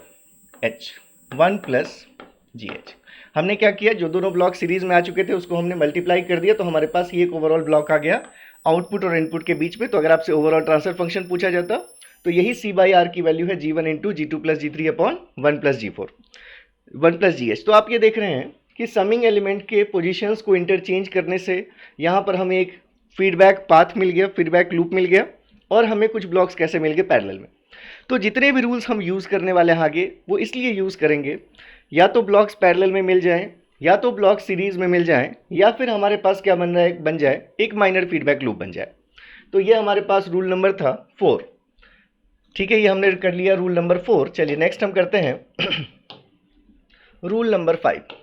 H1 plus GH। हमने क्या किया, जो दोनों ब्लॉक सीरीज में आ चुके थे उसको हमने मल्टीप्लाई कर दिया, तो हमारे पास ये एक ओवरऑल ब्लॉक आ गया आउटपुट और इनपुट के बीच में। तो अगर आपसे ओवरऑल ट्रांसफर फंक्शन पूछा जाता तो यही C/R की वैल्यू है G1 into G2 plus G3 upon 1 plus G4 1 plus GH। तो आप ये देख रहे हैं कि समिंग एलिमेंट के पोजीशंस को इंटरचेंज करने से यहाँ पर हमें एक फीडबैक पाथ मिल गया, फीडबैक लूप मिल गया, और हमें कुछ ब्लॉक्स कैसे मिल गए पैरेलल में। तो जितने भी रूल्स हम यूज़ करने वाले हैं आगे, वो इसलिए यूज़ करेंगे या तो ब्लॉक्स पैरेलल में मिल जाएं, या तो ब्लॉक सीरीज में मिल जाएं, या फिर हमारे पास क्या बन जाए एक माइनर फीडबैक लूप बन जाए। तो ये हमारे पास रूल नंबर था 4। ठीक है, ये हमने कर लिया रूल नंबर 4। चलिए नेक्स्ट हम करते हैं रूल नंबर 5।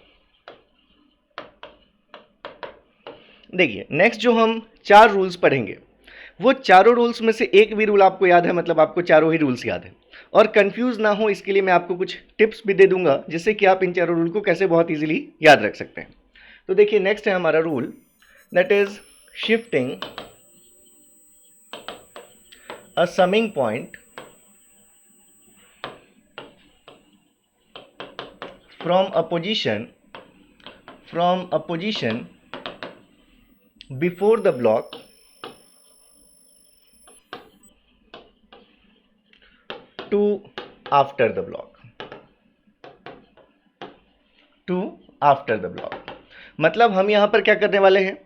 देखिए नेक्स्ट जो हम 4 रूल्स पढ़ेंगे, वो चारों रूल्स में से एक भी रूल आपको याद है, मतलब आपको चारों ही रूल्स याद है। और कंफ्यूज ना हो इसके लिए मैं आपको कुछ टिप्स भी दे दूंगा, जिससे कि आप इन चारों रूल को कैसे बहुत इजीली याद रख सकते हैं। तो देखिए नेक्स्ट है हमारा rule, that is shifting a summing point from a position before the block to after the block, मतलब हम यहाँ पर क्या करने वाले हैं,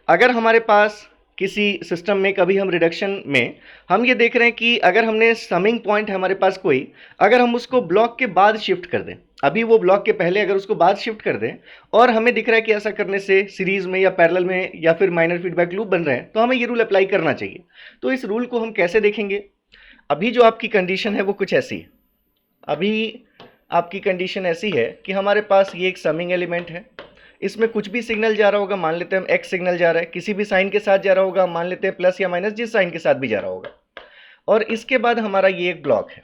अगर हमारे पास किसी सिस्टम में कभी हम रिडक्शन में हम ये देख रहे हैं कि अगर हमने समिंग पॉइंट है हमारे पास कोई, अगर हम उसको ब्लॉक के बाद शिफ्ट कर दें, अभी वो ब्लॉक के पहले अगर उसको बाद शिफ्ट कर दें, और हमें दिख रहा है कि ऐसा करने से सीरीज में या पैरेलल में या फिर माइनर फीडबैक लूप बन रहे हैं, तो हमें ये रूल अप्लाई करना चाहिए। तो इस रूल को हम कैसे देखेंगे, अभी जो आपकी कंडीशन है वो कुछ ऐसी है। अभी आपकी कंडीशन ऐसी है कि हमारे पास ये एक समिंग एलिमेंट है, इसमें कुछ भी सिग्नल जा रहा होगा, मान लेते हैं हम एक्स सिग्नल जा रहा है, किसी भी साइन के साथ जा रहा होगा, मान लेते हैं प्लस या माइनस, जिस साइन के साथ भी जा रहा होगा। और इसके बाद हमारा ये एक ब्लॉक है,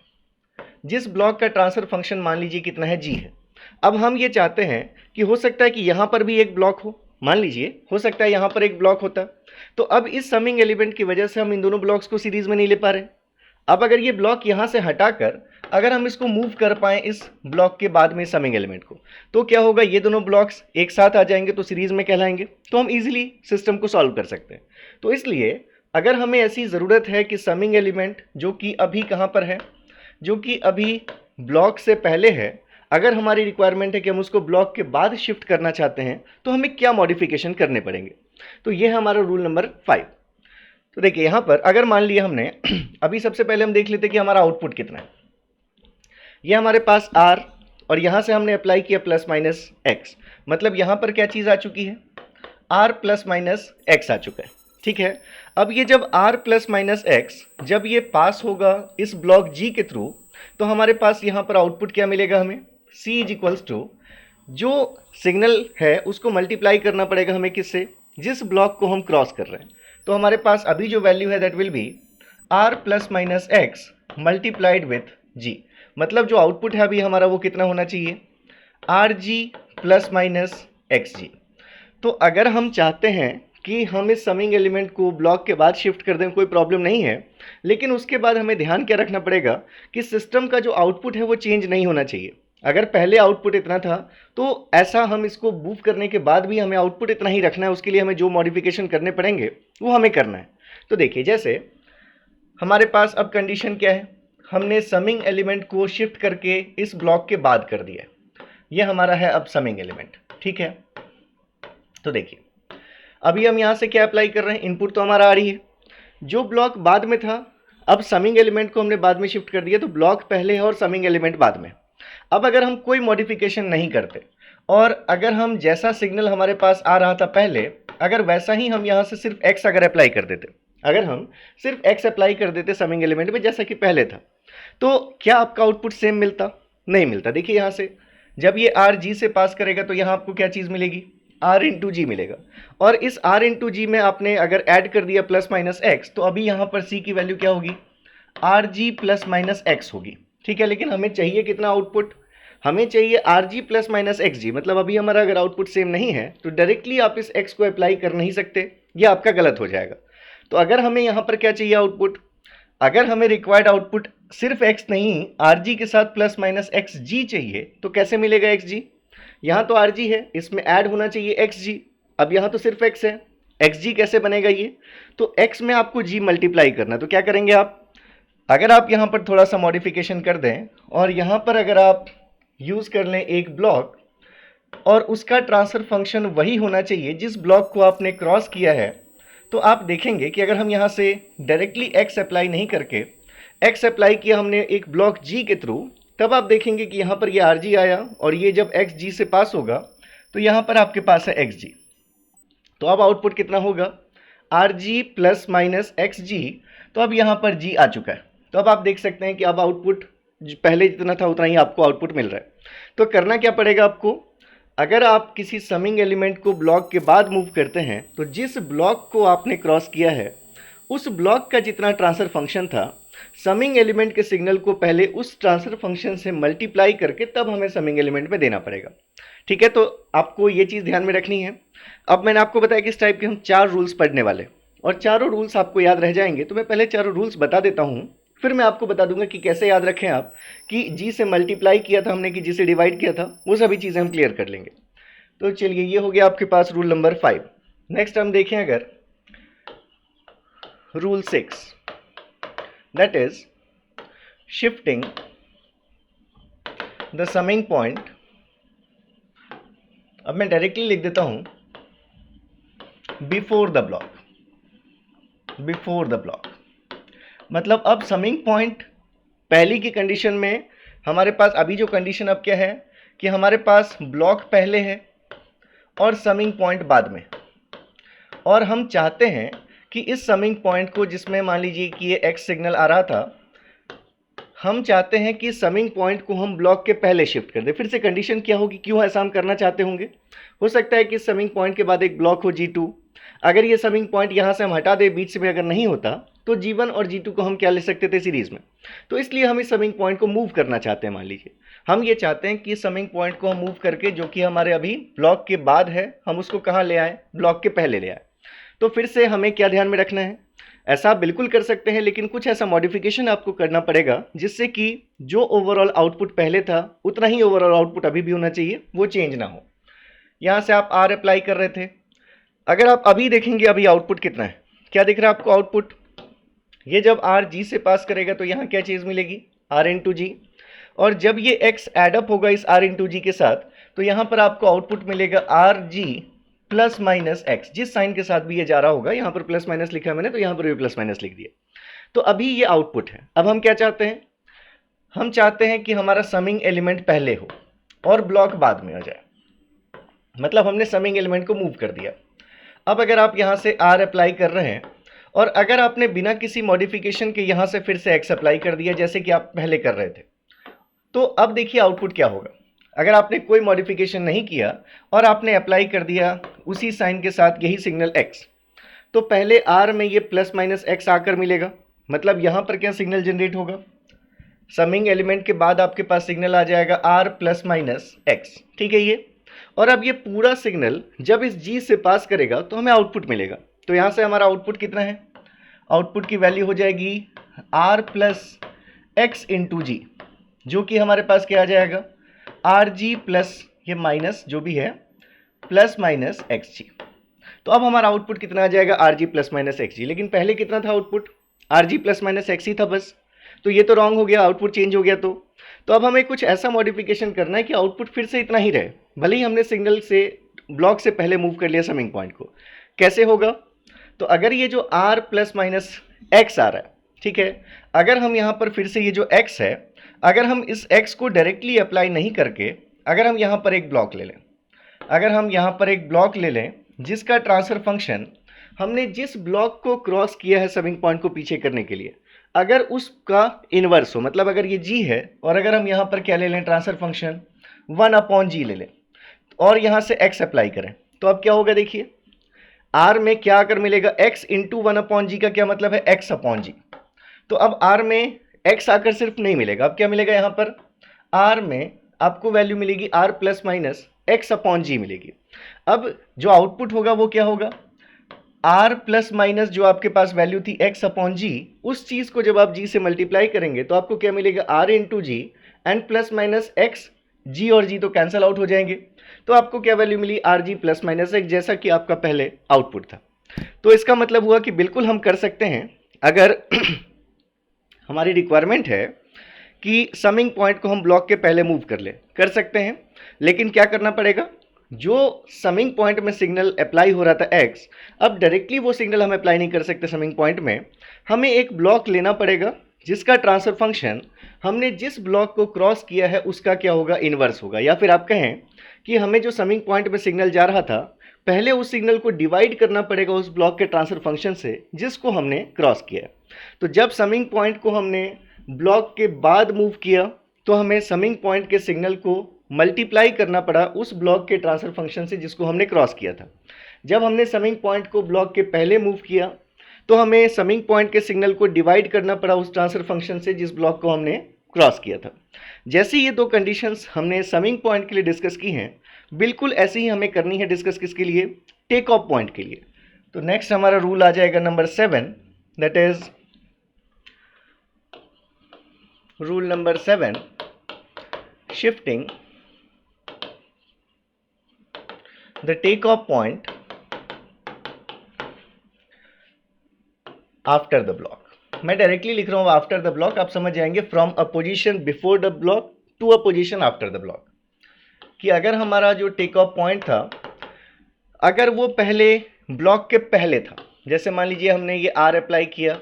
जिस ब्लॉक का ट्रांसफर फंक्शन मान लीजिए कितना है, जी है। अब हम ये चाहते हैं कि हो सकता है कि यहाँ पर भी एक ब्लॉक हो, मान लीजिए हो सकता है यहाँ पर एक ब्लॉक होता, तो अब इस समिंग एलिमेंट की वजह से हम इन दोनों ब्लॉक्स को सीरीज में नहीं ले पा रहे। अब अगर ये ब्लॉक यहाँ से हटाकर अगर हम इसको मूव कर पाएँ इस ब्लॉक के बाद में समिंग एलिमेंट को, तो क्या होगा, ये दोनों ब्लॉक्स एक साथ आ जाएंगे, तो सीरीज में कहलाएंगे, तो हम इजीली सिस्टम को सॉल्व कर सकते हैं। तो इसलिए अगर हमें ऐसी ज़रूरत है कि समिंग एलिमेंट जो कि अभी कहाँ पर है, जो कि अभी ब्लॉक से पहले है, अगर हमारी रिक्वायरमेंट है कि हम उसको ब्लॉक के बाद शिफ्ट करना चाहते हैं, तो हमें क्या मॉडिफिकेशन करने पड़ेंगे। तो ये है हमारा रूल नंबर 5। तो देखिए यहाँ पर अगर मान लिया हमने अभी सबसे पहले हम देख लेते कि हमारा आउटपुट कितना है। ये हमारे पास R, और यहाँ से हमने अप्लाई किया प्लस माइनस एक्स, मतलब यहाँ पर क्या चीज़ आ चुकी है, R प्लस माइनस एक्स आ चुका है। ठीक है, अब ये जब R प्लस माइनस एक्स जब ये पास होगा इस ब्लॉक G के थ्रू, तो हमारे पास यहाँ पर आउटपुट क्या मिलेगा, हमें C इज इक्वल्स टू जो सिग्नल है उसको मल्टीप्लाई करना पड़ेगा हमें किससे, जिस ब्लॉक को हम क्रॉस कर रहे हैं। तो हमारे पास अभी जो वैल्यू है that will be R plus minus x multiplied with G, मतलब जो आउटपुट है अभी हमारा वो कितना होना चाहिए, RG प्लस माइनस XG। तो अगर हम चाहते हैं कि हम इस समिंग एलिमेंट को ब्लॉक के बाद शिफ्ट कर दें, कोई प्रॉब्लम नहीं है, लेकिन उसके बाद हमें ध्यान क्या रखना पड़ेगा कि सिस्टम का जो आउटपुट है वो चेंज नहीं होना चाहिए। अगर पहले आउटपुट इतना था तो ऐसा हम इसको मूव करने के बाद भी हमें आउटपुट इतना ही रखना है, उसके लिए हमें जो मॉडिफिकेशन करने पड़ेंगे वो हमें करना है। तो देखिए जैसे हमारे पास अब कंडीशन क्या है, हमने समिंग एलिमेंट को शिफ्ट करके इस ब्लॉक के बाद कर दिया, ये हमारा है अब समिंग एलिमेंट। ठीक है, तो देखिए अभी हम यहाँ से क्या अप्लाई कर रहे हैं, इनपुट तो हमारा आ रही है, जो ब्लॉक बाद में था अब समिंग एलिमेंट को हमने बाद में शिफ्ट कर दिया, तो ब्लॉक पहले है और समिंग एलिमेंट बाद में। अब अगर हम कोई मॉडिफिकेशन नहीं करते और अगर हम जैसा सिग्नल हमारे पास आ रहा था पहले, अगर वैसा ही हम यहाँ से सिर्फ एक्स अगर अप्लाई कर देते, अगर हम सिर्फ एक्स अप्लाई कर देते समिंग एलिमेंट में जैसा कि पहले था, तो क्या आपका आउटपुट सेम मिलता, नहीं मिलता। देखिए यहाँ से जब ये आर जी से पास करेगा तो यहाँ आपको क्या चीज़ मिलेगी, आर इंटू जी मिलेगा, और इस आर इंटू जी में आपने अगर ऐड कर दिया प्लस माइनस एक्स, तो अभी यहाँ पर सी की वैल्यू क्या होगी, are G plus minus x होगी। ठीक है, लेकिन हमें चाहिए कितना आउटपुट, हमें चाहिए R G plus minus X G, मतलब अभी हमारा अगर आउटपुट सेम नहीं है तो डायरेक्टली आप इस एक्स को अप्लाई कर नहीं सकते, ये आपका गलत हो जाएगा। तो अगर हमें यहाँ पर क्या चाहिए आउटपुट, अगर हमें रिक्वायर्ड आउटपुट सिर्फ एक्स नहीं आर जी के साथ प्लस माइनस एक्स जी चाहिए, तो कैसे मिलेगा एक्स जी, यहाँ तो आर जी है, इसमें ऐड होना चाहिए एक्स जी, अब यहाँ तो सिर्फ एक्स है, एक्स जी कैसे बनेगा ये, तो एक्स में आपको जी मल्टीप्लाई करना, तो क्या करेंगे आप, अगर आप यहाँ पर थोड़ा सा मॉडिफिकेशन कर दें और यहाँ पर अगर आप यूज़ कर लें एक ब्लॉक, और उसका ट्रांसफर फंक्शन वही होना चाहिए जिस ब्लॉक को आपने क्रॉस किया है, तो आप देखेंगे कि अगर हम यहाँ से डायरेक्टली x अप्लाई नहीं करके x अप्लाई किया हमने एक ब्लॉक g के थ्रू, तब आप देखेंगे कि यहाँ पर ये rg आया और ये जब x g से पास होगा तो यहाँ पर आपके पास है xg। तो अब आउटपुट कितना होगा, rg प्लस माइनस xg। तो अब यहाँ पर g आ चुका है। तो अब आप देख सकते हैं कि अब आउटपुट पहले जितना था उतना ही आपको आउटपुट मिल रहा है। तो करना क्या पड़ेगा आपको, अगर आप किसी समिंग एलिमेंट को ब्लॉक के बाद मूव करते हैं तो जिस ब्लॉक को आपने क्रॉस किया है उस ब्लॉक का जितना ट्रांसफर फंक्शन था, समिंग एलिमेंट के सिग्नल को पहले उस ट्रांसफर फंक्शन से मल्टीप्लाई करके तब हमें समिंग एलिमेंट में देना पड़ेगा। ठीक है, तो आपको ये चीज़ ध्यान में रखनी है। अब मैंने आपको बताया कि इस टाइप के हम 4 रूल्स पढ़ने वाले, और चारों रूल्स आपको याद रह जाएंगे। तो मैं पहले चारों रूल्स बता देता हूँ, फिर मैं आपको बता दूंगा कि कैसे याद रखें आप कि जी से मल्टीप्लाई किया था हमने कि जी से डिवाइड किया था, वो सभी चीज़ें हम क्लियर कर लेंगे। तो चलिए, ये हो गया आपके पास रूल नंबर 5। नेक्स्ट हम देखें अगर rule 6, that is shifting the summing point. अब मैं डायरेक्टली लिख देता हूं before the block. Before the block मतलब अब समिंग पॉइंट पहली की कंडीशन में हमारे पास अभी जो कंडीशन अब क्या है कि हमारे पास ब्लॉक पहले है और समिंग पॉइंट बाद में, और हम चाहते हैं कि इस समिंग पॉइंट को, जिसमें मान लीजिए कि ये x सिग्नल आ रहा था, हम चाहते हैं कि समिंग पॉइंट को हम ब्लॉक के पहले शिफ्ट कर दें। फिर से कंडीशन क्या होगी, क्यों ऐसा हम करना चाहते होंगे, हो सकता है कि समिंग पॉइंट के बाद एक ब्लॉक हो G2। अगर ये समिंग पॉइंट यहाँ से हम हटा दें, बीच में अगर नहीं होता, तो G1 और G2 को हम क्या ले सकते थे, सीरीज में। तो इसलिए हम इस समिंग पॉइंट को मूव करना चाहते हैं। मान लीजिए हम ये चाहते हैं कि इस समिंग पॉइंट को हम मूव करके, जो कि हमारे अभी ब्लॉक के बाद है, हम उसको कहाँ ले आए, ब्लॉक के पहले ले आए। तो फिर से हमें क्या ध्यान में रखना है, ऐसा आप बिल्कुल कर सकते हैं, लेकिन कुछ ऐसा मॉडिफिकेशन आपको करना पड़ेगा जिससे कि जो ओवरऑल आउटपुट पहले था उतना ही ओवरऑल आउटपुट अभी भी होना चाहिए, वो चेंज ना हो। यहाँ से आप R अप्लाई कर रहे थे, अगर आप अभी देखेंगे अभी आउटपुट कितना है, क्या दिख रहा है आपको आउटपुट, ये जब R G से पास करेगा तो यहाँ क्या चीज़ मिलेगी, R इंटू जी, और जब ये X एडअप होगा इस R इंटू जी के साथ, तो यहाँ पर आपको आउटपुट मिलेगा R G plus minus x. जिस साइन के साथ भी ये जा रहा होगा, यहाँ पर प्लस माइनस लिखा है मैंने, तो यहाँ पर भी प्लस माइनस लिख दिया। तो अभी ये आउटपुट है। अब हम क्या चाहते हैं, हम चाहते हैं कि हमारा समिंग एलिमेंट पहले हो और ब्लॉक बाद में आ जाए, मतलब हमने समिंग एलिमेंट को मूव कर दिया। अब अगर आप यहाँ से R अप्लाई कर रहे हैं और अगर आपने बिना किसी मॉडिफिकेशन के यहाँ से फिर से X अप्लाई कर दिया जैसे कि आप पहले कर रहे थे, तो अब देखिए आउटपुट क्या होगा। अगर आपने कोई मॉडिफिकेशन नहीं किया और आपने अप्लाई कर दिया उसी साइन के साथ यही सिग्नल X, तो पहले R में ये प्लस माइनस X आकर मिलेगा, मतलब यहाँ पर क्या सिग्नल जनरेट होगा, समिंग एलिमेंट के बाद आपके पास सिग्नल आ जाएगा R प्लस माइनस X। ठीक है ये, और अब ये पूरा सिग्नल जब इस G से पास करेगा तो हमें आउटपुट मिलेगा। तो यहाँ से हमारा आउटपुट कितना है, आउटपुट की वैल्यू हो जाएगी R प्लस X इंटू जी, जो कि हमारे पास क्या आ जाएगा, आर जी प्लस ये माइनस जो भी है प्लस माइनस एक्स जी। तो अब हमारा आउटपुट कितना आ जाएगा, R G plus minus X G. लेकिन पहले कितना था output, R G plus minus X ही था बस। तो ये तो रॉन्ग हो गया, आउटपुट चेंज हो गया। तो अब हमें कुछ ऐसा मॉडिफिकेशन करना है कि आउटपुट फिर से इतना ही रहे, भले ही हमने सिग्नल से ब्लॉक से पहले मूव कर लिया समिंग पॉइंट को। कैसे होगा, तो अगर ये जो आर प्लस माइनस एक्स आ रहा है, ठीक है, अगर हम यहाँ पर फिर से ये जो x है, अगर हम इस x को डायरेक्टली अप्लाई नहीं करके अगर हम यहाँ पर एक ब्लॉक ले लें, अगर हम यहाँ पर एक ब्लॉक ले लें जिसका ट्रांसफर फंक्शन हमने जिस ब्लॉक को क्रॉस किया है समिंग पॉइंट को पीछे करने के लिए, अगर उसका इन्वर्स हो, मतलब अगर ये g है और अगर हम यहाँ पर क्या ले लें, ट्रांसफर फंक्शन 1/g ले लें और यहाँ से x अप्लाई करें, तो अब क्या होगा देखिए, r में क्या आकर मिलेगा, x इंटू 1/g का क्या मतलब है, x अपॉन जी। तो अब r में x आकर सिर्फ नहीं मिलेगा, अब क्या मिलेगा, यहाँ पर r में आपको वैल्यू मिलेगी r plus minus x upon G मिलेगी। अब जो आउटपुट होगा वो क्या होगा, r प्लस माइनस जो आपके पास वैल्यू थी x अपॉन जी, उस चीज़ को जब आप g से मल्टीप्लाई करेंगे तो आपको क्या मिलेगा, r into G and plus minus x, g और g तो कैंसल आउट हो जाएंगे। तो आपको क्या वैल्यू मिली, R G plus minus X, जैसा कि आपका पहले आउटपुट था। तो इसका मतलब हुआ कि बिल्कुल हम कर सकते हैं, अगर हमारी रिक्वायरमेंट है कि समिंग पॉइंट को हम ब्लॉक के पहले मूव कर सकते हैं। लेकिन क्या करना पड़ेगा, जो समिंग पॉइंट में सिग्नल अप्लाई हो रहा था x, अब डायरेक्टली वो सिग्नल हम अप्लाई नहीं कर सकते समिंग पॉइंट में, हमें एक ब्लॉक लेना पड़ेगा जिसका ट्रांसफर फंक्शन हमने जिस ब्लॉक को क्रॉस किया है उसका क्या होगा, इन्वर्स होगा। या फिर आप कहें कि हमें जो समिंग पॉइंट में सिग्नल जा रहा था, पहले उस सिग्नल को डिवाइड करना पड़ेगा उस ब्लॉक के ट्रांसफर फंक्शन से जिसको हमने क्रॉस किया। तो जब समिंग पॉइंट को हमने ब्लॉक के बाद मूव किया तो हमें समिंग पॉइंट के सिग्नल को मल्टीप्लाई करना पड़ा उस ब्लॉक के ट्रांसफर फंक्शन से जिसको हमने क्रॉस किया था। जब हमने समिंग पॉइंट को ब्लॉक के पहले मूव किया तो हमें समिंग पॉइंट के सिग्नल को डिवाइड करना पड़ा उस ट्रांसफर फंक्शन से जिस ब्लॉक को हमने क्रॉस किया था। जैसे ये दो कंडीशंस हमने समिंग पॉइंट के लिए डिस्कस की हैं, बिल्कुल ऐसे ही हमें करनी है डिस्कस किसके लिए, टेक ऑफ पॉइंट के लिए। तो नेक्स्ट हमारा रूल आ जाएगा number 7, that is rule number 7, shifting the take off point after the block. मैं डायरेक्टली लिख रहा हूं आफ्टर द ब्लॉक, आप समझ जाएंगे from a position before the block to a position after the block. कि अगर हमारा जो टेक ऑफ पॉइंट था, अगर वो पहले ब्लॉक के पहले था, जैसे मान लीजिए हमने ये आर अप्लाई किया,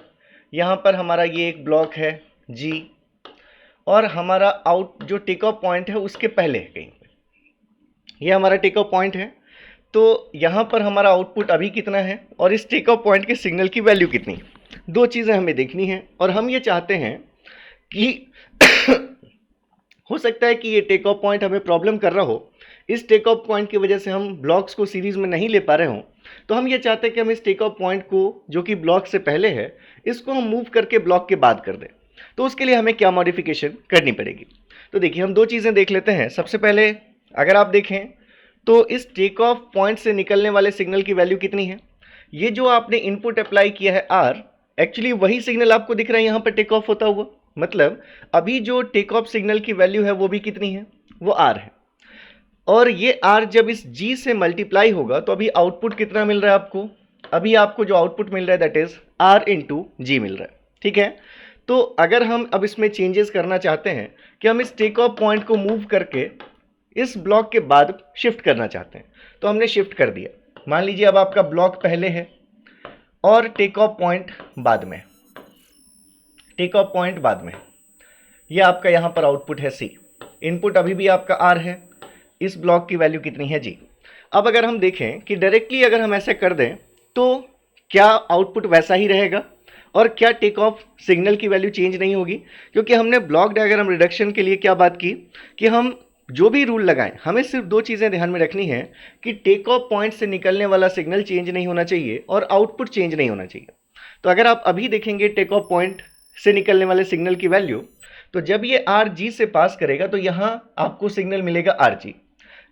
यहाँ पर हमारा ये एक ब्लॉक है जी, और हमारा आउट जो टेक ऑफ पॉइंट है उसके पहले है कहीं पे, ये हमारा टेक ऑफ पॉइंट है। तो यहाँ पर हमारा आउटपुट अभी कितना है और इस टेक ऑफ पॉइंट के सिग्नल की वैल्यू कितनी है, दो चीज़ें हमें देखनी है। और हम ये चाहते हैं कि हो सकता है कि ये टेक ऑफ पॉइंट हमें प्रॉब्लम कर रहा हो, इस टेक ऑफ पॉइंट की वजह से हम ब्लॉक्स को सीरीज में नहीं ले पा रहे हों। तो हम ये चाहते हैं कि हम इस टेक ऑफ पॉइंट को जो कि ब्लॉक से पहले है, इसको हम मूव करके ब्लॉक के बाद कर दें। तो उसके लिए हमें क्या मॉडिफिकेशन करनी पड़ेगी, तो देखिए हम दो चीज़ें देख लेते हैं। सबसे पहले अगर आप देखें तो इस टेक ऑफ पॉइंट से निकलने वाले सिग्नल की वैल्यू कितनी है, ये जो आपने इनपुट अप्लाई किया है आर, एक्चुअली वही सिग्नल आपको दिख रहा है यहाँ पर टेक ऑफ होता हुआ। मतलब अभी जो टेक ऑफ सिग्नल की वैल्यू है वो भी कितनी है, वो आर है। और ये आर जब इस जी से मल्टीप्लाई होगा तो अभी आउटपुट कितना मिल रहा है आपको, अभी आपको जो आउटपुट मिल रहा है दैट इज आर इंटू जी मिल रहा है। ठीक है, तो अगर हम अब इसमें चेंजेस करना चाहते हैं कि हम इस टेक ऑफ पॉइंट को मूव करके इस ब्लॉक के बाद शिफ्ट करना चाहते हैं, तो हमने शिफ्ट कर दिया। मान लीजिए अब आपका ब्लॉक पहले है और टेक ऑफ पॉइंट बाद में, टेक ऑफ पॉइंट बाद में, ये आपका यहाँ पर आउटपुट है सी, इनपुट अभी भी आपका आर है, इस ब्लॉक की वैल्यू कितनी है जी। अब अगर हम देखें कि डायरेक्टली अगर हम ऐसे कर दें तो क्या आउटपुट वैसा ही रहेगा और क्या टेक ऑफ सिग्नल की वैल्यू चेंज नहीं होगी, क्योंकि हमने ब्लॉक डायग्राम रिडक्शन के लिए क्या बात की कि हम जो भी रूल लगाएं हमें सिर्फ दो चीज़ें ध्यान में रखनी है कि टेक ऑफ पॉइंट से निकलने वाला सिग्नल चेंज नहीं होना चाहिए और आउटपुट चेंज नहीं होना चाहिए। तो अगर आप अभी देखेंगे टेक ऑफ पॉइंट से निकलने वाले सिग्नल की वैल्यू, तो जब ये आर जी से पास करेगा तो यहाँ आपको सिग्नल मिलेगा आर जी।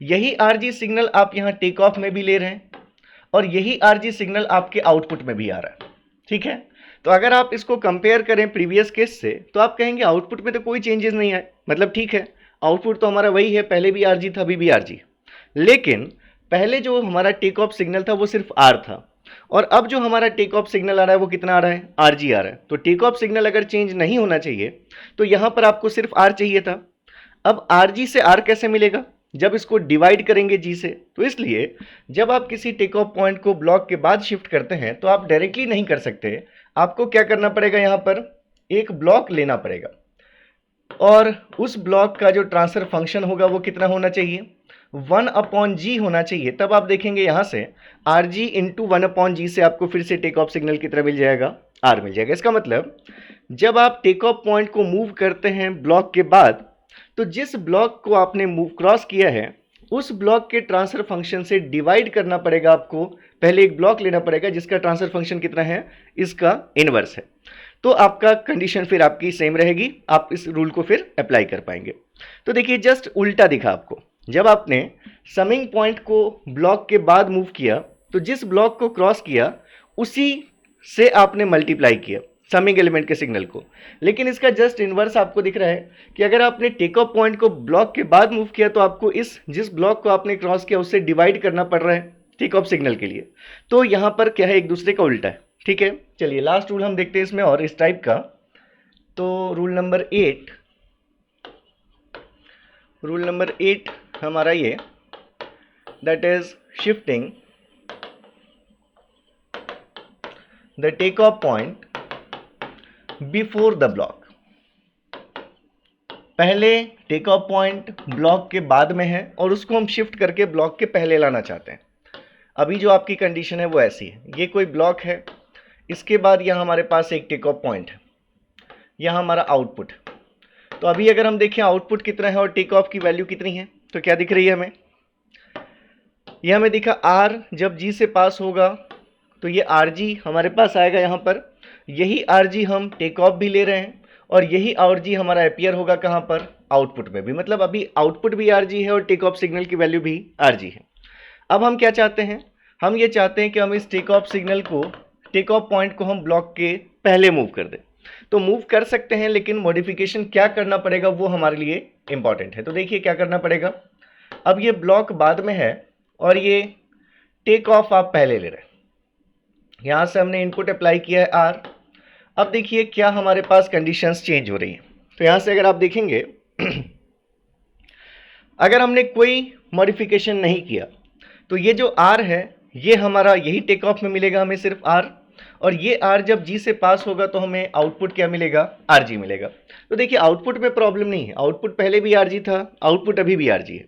यही आर जी सिग्नल आप यहाँ टेक ऑफ में भी ले रहे हैं और यही आर जी सिग्नल आपके आउटपुट में भी आ रहा है। ठीक है, तो अगर आप इसको कंपेयर करें प्रीवियस केस से तो आप कहेंगे आउटपुट में तो कोई चेंजेस नहीं आए, मतलब ठीक है आउटपुट तो हमारा वही है, पहले भी आरजी था अभी भी आरजी, लेकिन पहले जो हमारा टेक ऑफ सिग्नल था वो सिर्फ आर था और अब जो हमारा टेक ऑफ सिग्नल आ रहा है वो कितना आ रहा है, आरजी आ रहा है। तो टेक ऑफ सिग्नल अगर चेंज नहीं होना चाहिए तो यहाँ पर आपको सिर्फ आर चाहिए था। अब आरजी से आर कैसे मिलेगा, जब इसको डिवाइड करेंगे जी से। तो इसलिए जब आप किसी टेक ऑफ पॉइंट को ब्लॉक के बाद शिफ्ट करते हैं तो आप डायरेक्टली नहीं कर सकते, आपको क्या करना पड़ेगा, यहाँ पर एक ब्लॉक लेना पड़ेगा और उस ब्लॉक का जो ट्रांसफर फंक्शन होगा वो कितना होना चाहिए, 1/g होना चाहिए। तब आप देखेंगे यहाँ से आर जी इंटू 1/g से आपको फिर से टेक ऑफ सिग्नल कितना मिल जाएगा, आर मिल जाएगा। इसका मतलब जब आप टेक ऑफ पॉइंट को मूव करते हैं ब्लॉक के बाद, तो जिस ब्लॉक को आपने मूव क्रॉस किया है उस ब्लॉक के ट्रांसफर फंक्शन से डिवाइड करना पड़ेगा आपको, पहले एक ब्लॉक लेना पड़ेगा जिसका ट्रांसफर फंक्शन कितना है, इसका इनवर्स है। तो आपका कंडीशन फिर आपकी सेम रहेगी, आप इस रूल को फिर अप्लाई कर पाएंगे। तो देखिए जस्ट उल्टा दिखा आपको, जब आपने समिंग पॉइंट को ब्लॉक के बाद मूव किया तो जिस ब्लॉक को क्रॉस किया उसी से आपने मल्टीप्लाई किया समिंग एलिमेंट के सिग्नल को, लेकिन इसका जस्ट इनवर्स आपको दिख रहा है कि अगर आपने टेक ऑफ पॉइंट को ब्लॉक के बाद मूव किया तो आपको इस जिस ब्लॉक को आपने क्रॉस किया उससे डिवाइड करना पड़ रहा है टेक ऑफ सिग्नल के लिए। तो यहाँ पर क्या है, एक दूसरे का उल्टा है। ठीक है, चलिए लास्ट रूल हम देखते हैं इसमें और इस टाइप का। तो रूल नंबर 8 हमारा ये that is shifting the takeoff point before the block. पहले टेक ऑफ पॉइंट ब्लॉक के बाद में है और उसको हम शिफ्ट करके ब्लॉक के पहले लाना चाहते हैं. अभी जो आपकी कंडीशन है वो ऐसी है, ये कोई ब्लॉक है, इसके बाद यहाँ हमारे पास एक टेक ऑफ पॉइंट है, यहाँ हमारा आउटपुट. तो अभी अगर हम देखें आउटपुट कितना है और टेक ऑफ की वैल्यू कितनी है, तो क्या दिख रही है हमें, यह हमें दिखा R जब G से पास होगा तो ये RG हमारे पास आएगा यहाँ पर. यही RG हम टेक ऑफ भी ले रहे हैं और यही RG हमारा अपीयर होगा कहाँ पर, आउटपुट में भी. मतलब अभी आउटपुट भी RG है और टेक ऑफ सिग्नल की वैल्यू भी RG है. अब हम क्या चाहते हैं, हम ये चाहते हैं कि हम इस टेक ऑफ सिग्नल को, टेक ऑफ पॉइंट को हम ब्लॉक के पहले मूव कर दें. तो मूव कर सकते हैं, लेकिन मॉडिफिकेशन क्या करना पड़ेगा वो हमारे लिए इंपॉर्टेंट है. तो देखिए क्या करना पड़ेगा. अब ये ब्लॉक बाद में है और ये टेक ऑफ आप पहले ले रहे हैं. यहाँ से हमने इनपुट अप्लाई किया है R. अब देखिए क्या हमारे पास कंडीशंस चेंज हो रही हैं. तो यहाँ से अगर आप देखेंगे अगर हमने कोई मॉडिफिकेशन नहीं किया तो ये जो R है ये हमारा यही टेक ऑफ में मिलेगा हमें सिर्फ R, और ये R जब G से पास होगा तो हमें आउटपुट क्या मिलेगा, RG मिलेगा. तो देखिए आउटपुट में प्रॉब्लम नहीं है, आउटपुट पहले भी RG था, आउटपुट अभी भी RG है,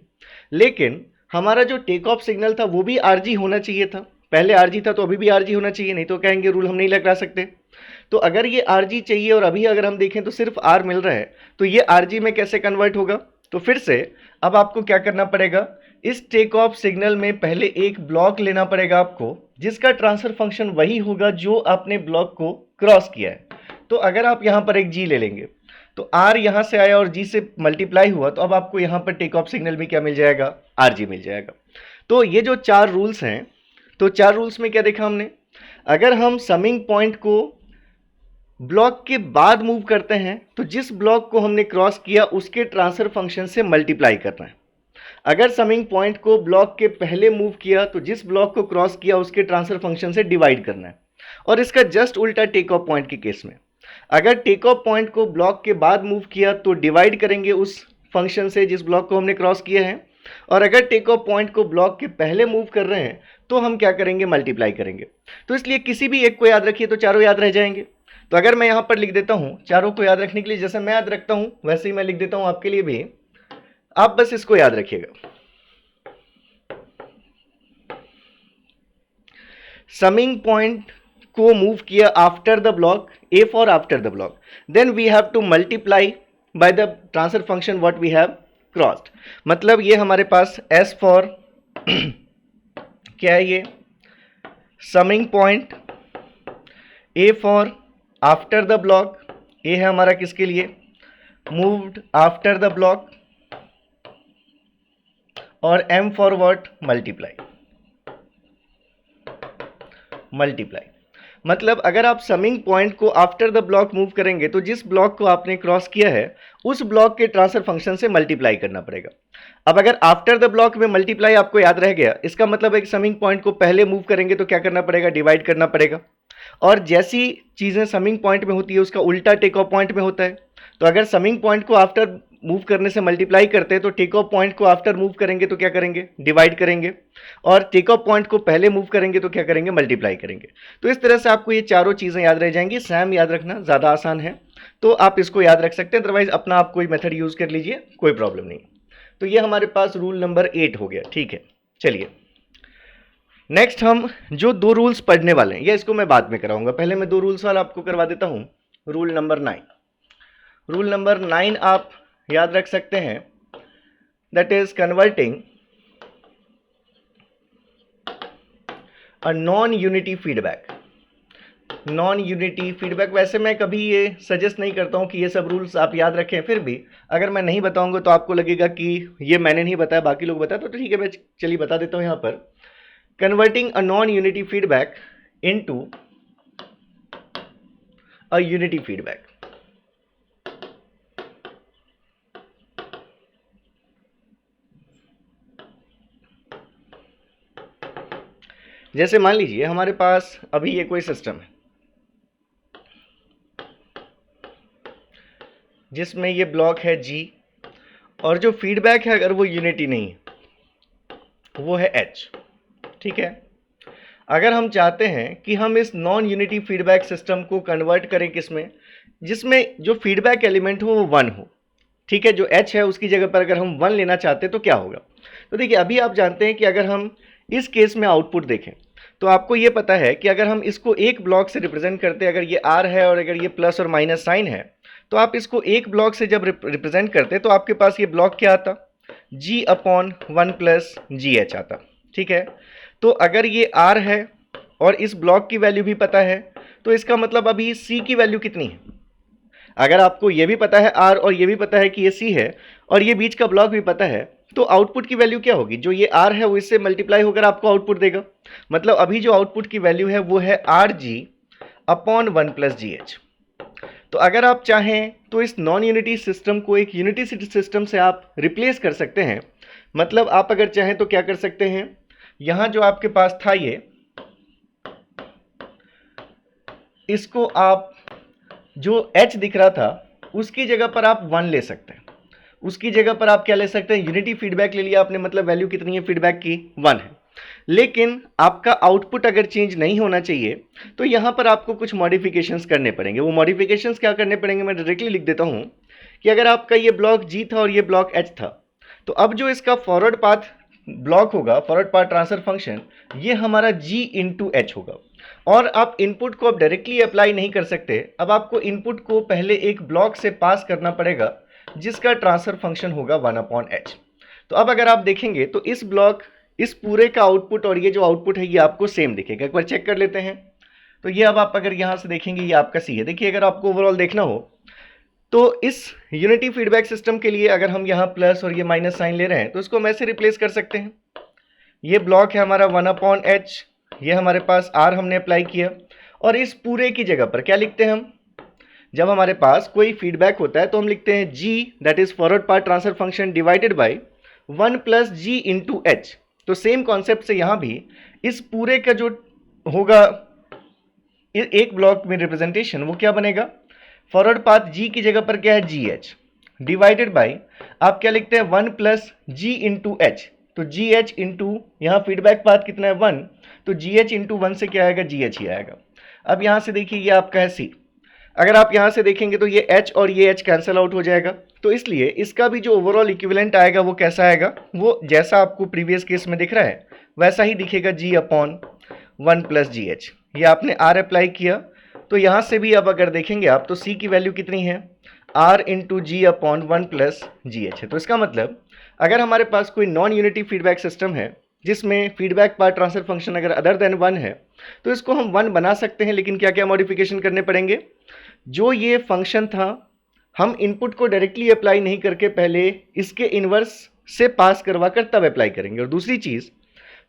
लेकिन हमारा जो टेक ऑफ सिग्नल था वो भी RG होना चाहिए था. पहले RG था तो अभी भी RG होना चाहिए, नहीं तो कहेंगे रूल हम नहीं लगा सकते. तो अगर ये RG चाहिए और अभी अगर हम देखें तो सिर्फ R मिल रहा है, तो ये RG में कैसे कन्वर्ट होगा. तो फिर से अब आपको क्या करना पड़ेगा, इस टेक ऑफ सिग्नल में पहले एक ब्लॉक लेना पड़ेगा आपको, जिसका ट्रांसफर फंक्शन वही होगा जो आपने ब्लॉक को क्रॉस किया है. तो अगर आप यहाँ पर एक G ले लेंगे तो R यहाँ से आया और G से मल्टीप्लाई हुआ, तो अब आपको यहाँ पर टेक ऑफ सिग्नल में क्या मिल जाएगा, RG मिल जाएगा. तो ये जो 4 रूल्स हैं, तो 4 रूल्स में क्या देखा हमने, अगर हम समिंग पॉइंट को ब्लॉक के बाद मूव करते हैं तो जिस ब्लॉक को हमने क्रॉस किया उसके ट्रांसफर फंक्शन से मल्टीप्लाई करना है. अगर समिंग पॉइंट को ब्लॉक के पहले मूव किया तो जिस ब्लॉक को क्रॉस किया उसके ट्रांसफर फंक्शन से डिवाइड करना है. और इसका जस्ट उल्टा टेक ऑफ पॉइंट के केस में, अगर टेक ऑफ पॉइंट को ब्लॉक के बाद मूव किया तो डिवाइड करेंगे उस फंक्शन से जिस ब्लॉक को हमने क्रॉस किया है, और अगर टेक ऑफ पॉइंट को ब्लॉक के पहले मूव कर रहे हैं तो हम क्या करेंगे, मल्टीप्लाई करेंगे. तो इसलिए किसी भी एक को याद रखिए तो चारों याद रह जाएंगे. तो अगर मैं यहाँ पर लिख देता हूँ, चारों को याद रखने के लिए जैसे मैं याद रखता हूँ वैसे ही मैं लिख देता हूँ आपके लिए भी, आप बस इसको याद रखिएगा. समिंग पॉइंट को मूव किया after the block, A for after the block, then we have to multiply by the transfer function what we have crossed. मतलब ये हमारे पास S फॉर क्या है, ये summing point, A for after the block, A है हमारा किसके लिए, मूव्ड आफ्टर द ब्लॉक, और M फॉर व्हाट, मल्टीप्लाई. मतलब अगर आप समिंग पॉइंट को आफ्टर द ब्लॉक मूव करेंगे तो जिस ब्लॉक को आपने क्रॉस किया है उस ब्लॉक के ट्रांसफर फंक्शन से मल्टीप्लाई करना पड़ेगा. अब अगर आफ्टर द ब्लॉक में मल्टीप्लाई आपको याद रह गया, इसका मतलब एक समिंग पॉइंट को पहले मूव करेंगे तो क्या करना पड़ेगा, डिवाइड करना पड़ेगा. और जैसी चीज़ें समिंग पॉइंट में होती है उसका उल्टा टेक ऑफ पॉइंट में होता है. तो अगर समिंग पॉइंट को आफ्टर मूव करने से मल्टीप्लाई करते हैं तो टेक ऑफ पॉइंट को आफ्टर मूव करेंगे तो क्या करेंगे, डिवाइड करेंगे, और टेक ऑफ पॉइंट को पहले मूव करेंगे तो क्या करेंगे, मल्टीप्लाई करेंगे. तो इस तरह से आपको ये चारों चीज़ें याद रह जाएंगी. सैम याद रखना ज़्यादा आसान है तो आप इसको याद रख सकते हैं, अदरवाइज अपना आप कोई मेथड यूज़ कर लीजिए, कोई प्रॉब्लम नहीं. तो ये हमारे पास रूल नंबर 8 हो गया. ठीक है, चलिए नेक्स्ट हम जो 2 रूल्स पढ़ने वाले हैं, या इसको मैं बाद में कराऊंगा, पहले मैं 2 रूल्स वाला आपको करवा देता हूं. रूल नंबर 9, रूल नंबर 9 आप याद रख सकते हैं, that is converting a non unity feedback. Non unity feedback, वैसे मैं कभी ये सजेस्ट नहीं करता हूँ कि ये सब रूल्स आप याद रखें, फिर भी अगर मैं नहीं बताऊंगा तो आपको लगेगा कि ये मैंने नहीं बताया बाकी लोग बताया, तो ठीक है मैं चलिए बता देता हूँ. यहाँ पर converting a non unity feedback into a unity feedback. जैसे मान लीजिए हमारे पास अभी ये कोई सिस्टम है जिसमें ये ब्लॉक है G, और जो फीडबैक है अगर वो यूनिटी नहीं है, वो है एच। ठीक है, अगर हम चाहते हैं कि हम इस नॉन यूनिटी फीडबैक सिस्टम को कन्वर्ट करें किस में, जिसमें जो फीडबैक एलिमेंट हो वो 1 हो। ठीक है, जो h है उसकी जगह पर अगर हम 1 लेना चाहते हैं तो क्या होगा। तो देखिए, अभी आप जानते हैं कि अगर हम इस केस में आउटपुट देखें तो आपको ये पता है कि अगर हम इसको एक ब्लॉक से रिप्रेजेंट करते हैं, अगर ये r है और अगर ये प्लस और माइनस साइन है, तो आप इसको एक ब्लॉक से जब रिप्रेजेंट करते तो आपके पास ये ब्लॉक क्या आता, g/1 प्लस जी एच आता। ठीक है, तो अगर ये r है और इस ब्लॉक की वैल्यू भी पता है, तो इसका मतलब अभी c की वैल्यू कितनी है। अगर आपको ये भी पता है r और ये भी पता है कि ये c है और ये बीच का ब्लॉक भी पता है, तो आउटपुट की वैल्यू क्या होगी, जो ये r है वो इससे मल्टीप्लाई होकर आपको आउटपुट देगा। मतलब अभी जो आउटपुट की वैल्यू है वो है rg/1 प्लस जी एच। तो अगर आप चाहें तो इस नॉन यूनिटी सिस्टम को एक यूनिटी सिस्टम से आप रिप्लेस कर सकते हैं। मतलब आप अगर चाहें तो क्या कर सकते हैं, यहां जो आपके पास था ये, इसको आप जो h दिख रहा था उसकी जगह पर आप 1 ले सकते हैं। उसकी जगह पर आप क्या ले सकते हैं, यूनिटी फीडबैक ले लिया आपने, मतलब वैल्यू कितनी है फीडबैक की, 1 है। लेकिन आपका आउटपुट अगर चेंज नहीं होना चाहिए तो यहां पर आपको कुछ मॉडिफिकेशंस करने पड़ेंगे। वो मॉडिफिकेशंस क्या करने पड़ेंगे, मैं डायरेक्टली लिख देता हूं कि अगर आपका ये ब्लॉक g था और ये ब्लॉक h था, तो अब जो इसका फॉरवर्ड पाथ ब्लॉक होगा, फॉरवर्ड पाथ ट्रांसफर फंक्शन, ये हमारा g इंटू एच होगा। और आप इनपुट को अब डायरेक्टली अप्लाई नहीं कर सकते, अब आपको इनपुट को पहले एक ब्लॉक से पास करना पड़ेगा जिसका ट्रांसफर फंक्शन होगा 1/h। तो अब अगर आप देखेंगे तो इस ब्लॉक, इस पूरे का आउटपुट और ये जो आउटपुट है ये आपको सेम दिखेगा। एक बार चेक कर लेते हैं। तो ये अब आप अगर यहां से देखेंगे ये आपका सी है। देखिए, अगर आपको ओवरऑल देखना हो तो इस यूनिटी फीडबैक सिस्टम के लिए अगर हम यहाँ प्लस और ये माइनस साइन ले रहे हैं तो इसको हम ऐसे रिप्लेस कर सकते हैं। ये ब्लॉक है हमारा 1/h, ये हमारे पास r हमने अप्लाई किया, और इस पूरे की जगह पर क्या लिखते हैं हम, जब हमारे पास कोई फीडबैक होता है तो हम लिखते हैं g, that is forward path transfer function, divided by 1 plus g into h. तो सेम कॉन्सेप्ट से यहां भी इस पूरे का जो होगा एक ब्लॉक में रिप्रेजेंटेशन, वो क्या बनेगा, फॉरवर्ड पाथ g की जगह पर क्या है जी एच, डिवाइडेड बाय आप क्या लिखते हैं 1 प्लस जी इंटू एच। तो जी एच इंटू यहाँ फीडबैक पाथ कितना है 1, तो जी एच इंटू 1 से क्या आएगा, जी एच ही आएगा। अब यहाँ से देखिए ये आपका है सी। अगर आप यहाँ से देखेंगे तो ये h और ये h कैंसिल आउट हो जाएगा, तो इसलिए इसका भी जो ओवरऑल इक्विवेलेंट आएगा वो कैसा आएगा, वो जैसा आपको प्रीवियस केस में दिख रहा है वैसा ही दिखेगा, g/1 प्लस जी एच। ये आपने r अप्लाई किया, तो यहाँ से भी अब अगर देखेंगे आप तो c की वैल्यू कितनी है, r इंटू g/1 प्लस जी एच है। तो इसका मतलब अगर हमारे पास कोई नॉन यूनिटी फीडबैक सिस्टम है जिसमें फीडबैक पाथ ट्रांसफर फंक्शन अगर अदर देन 1 है, तो इसको हम 1 बना सकते हैं। लेकिन क्या क्या मॉडिफिकेशन करने पड़ेंगे, जो ये फंक्शन था हम इनपुट को डायरेक्टली अप्लाई नहीं करके पहले इसके इनवर्स से पास करवा कर तब अप्लाई करेंगे। और दूसरी चीज़,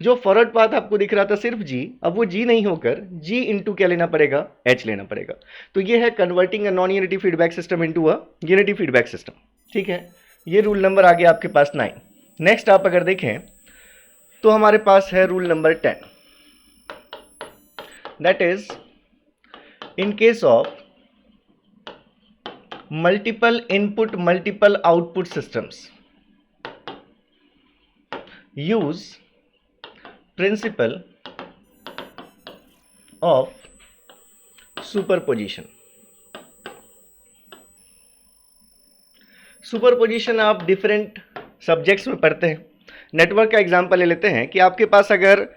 जो फॉरवर्ड पाथ आपको दिख रहा था सिर्फ g, अब वो g नहीं होकर g इंटू क्या लेना पड़ेगा, h लेना पड़ेगा। तो ये है converting a non unity feedback system into a unity feedback system. ठीक है, ये रूल नंबर आ गया आपके पास 9। नेक्स्ट आप अगर देखें तो हमारे पास है rule number 10, that is in case of multiple input multiple output systems, use principle of superposition. Superposition आप डिफरेंट सब्जेक्ट्स में पढ़ते हैं। नेटवर्क का एग्जांपल ले लेते हैं कि आपके पास अगर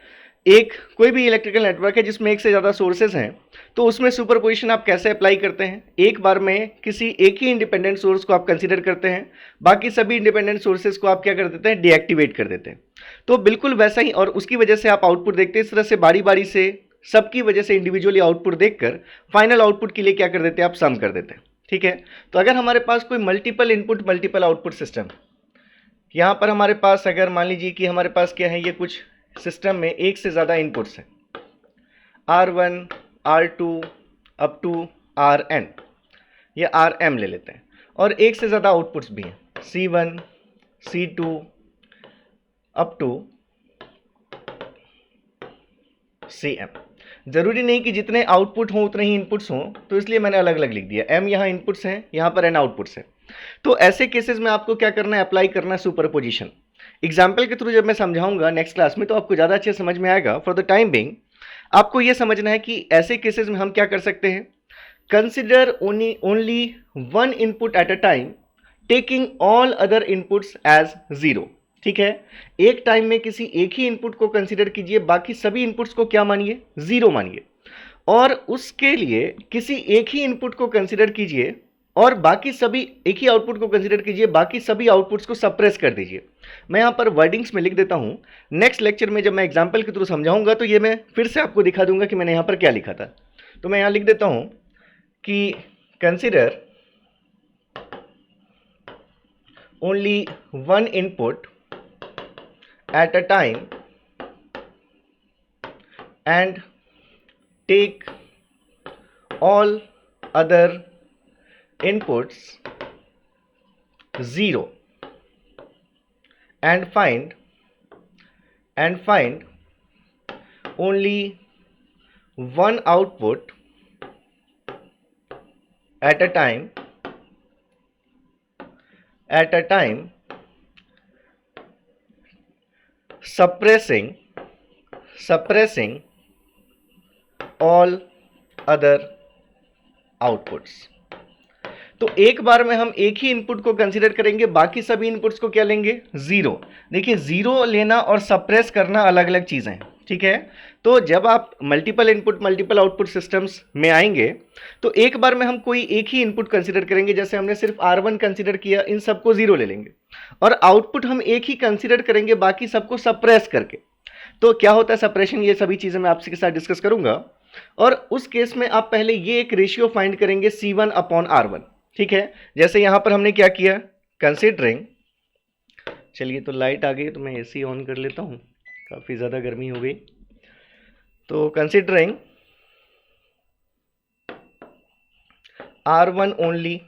एक कोई भी इलेक्ट्रिकल नेटवर्क है जिसमें एक से ज़्यादा सोर्सेज हैं, तो उसमें सुपरपोजिशन आप कैसे अप्लाई करते हैं, एक बार में किसी एक ही इंडिपेंडेंट सोर्स को आप कंसीडर करते हैं, बाकी सभी इंडिपेंडेंट सोर्सेज को आप क्या कर देते हैं, डीएक्टिवेट कर देते हैं। तो बिल्कुल वैसा ही, और उसकी वजह से आप आउटपुट देखते हैं इस तरह से बारी बारी से, सबकी वजह से इंडिविजुअली आउटपुट देखकर फाइनल आउटपुट के लिए क्या कर देते हैं, आप सम कर देते हैं। ठीक है, तो अगर हमारे पास कोई multiple input multiple output system, यहाँ पर हमारे पास अगर मान लीजिए कि हमारे पास क्या है, ये कुछ सिस्टम में एक से ज़्यादा इनपुट्स हैं, R1 R2 up to Rn, ये Rm ले लेते हैं, और एक से ज़्यादा आउटपुट्स भी हैं, C1 C2 up to Cm। ज़रूरी नहीं कि जितने आउटपुट हों उतने ही इनपुट्स हों, तो इसलिए मैंने अलग अलग लिख दिया, m यहाँ इनपुट्स हैं, यहाँ पर n आउटपुट्स हैं। तो ऐसे केसेस में आपको क्या करना है, अप्लाई करना है सुपरपोजिशन। एग्जाम्पल के थ्रू जब मैं समझाऊंगा नेक्स्ट क्लास में तो आपको ज़्यादा अच्छे समझ में आएगा। फॉर द टाइम बिंग आपको ये समझना है कि ऐसे केसेस में हम क्या कर सकते हैं। Consider only one input at a time taking all other inputs as zero. ठीक है, एक टाइम में किसी एक ही इनपुट को कंसिडर कीजिए, बाकी सभी इनपुट्स को क्या मानिए, जीरो मानिए। और उसके लिए किसी एक ही इनपुट को कंसिडर कीजिए और बाकी सभी, एक ही आउटपुट को कंसिडर कीजिए, बाकी सभी आउटपुट्स को सप्रेस कर दीजिए। मैं यहाँ पर वर्डिंग्स में लिख देता हूँ, नेक्स्ट लेक्चर में जब मैं एग्जाम्पल के थ्रू समझाऊंगा तो ये मैं फिर से आपको दिखा दूंगा कि मैंने यहाँ पर क्या लिखा था। तो मैं यहाँ लिख देता हूँ कि consider only one input at a time and take all other inputs zero and find only one output at a time suppressing all other outputs। तो एक बार में हम एक ही इनपुट को कंसीडर करेंगे, बाकी सभी इनपुट्स को क्या लेंगे, जीरो। देखिए, जीरो लेना और सप्रेस करना अलग अलग चीजें हैं। ठीक है, तो जब आप multiple input multiple output systems में आएंगे तो एक बार में हम कोई एक ही इनपुट कंसीडर करेंगे। जैसे हमने सिर्फ R1 कंसीडर किया, इन सबको जीरो ले लेंगे और आउटपुट हम एक ही कंसीडर करेंगे, बाकी सबको सप्रेस करके। तो क्या होता है सप्रेशन, ये सभी चीजें मैं आपके साथ डिस्कस करूंगा। और उस केस में आप पहले ये एक रेशियो फाइंड करेंगे C1/R1। ठीक है, जैसे यहां पर हमने क्या किया, कंसीडरिंग, चलिए तो लाइट आ गई तो मैं AC ऑन कर लेता हूं, काफी ज्यादा गर्मी हो गई। तो considering R1 only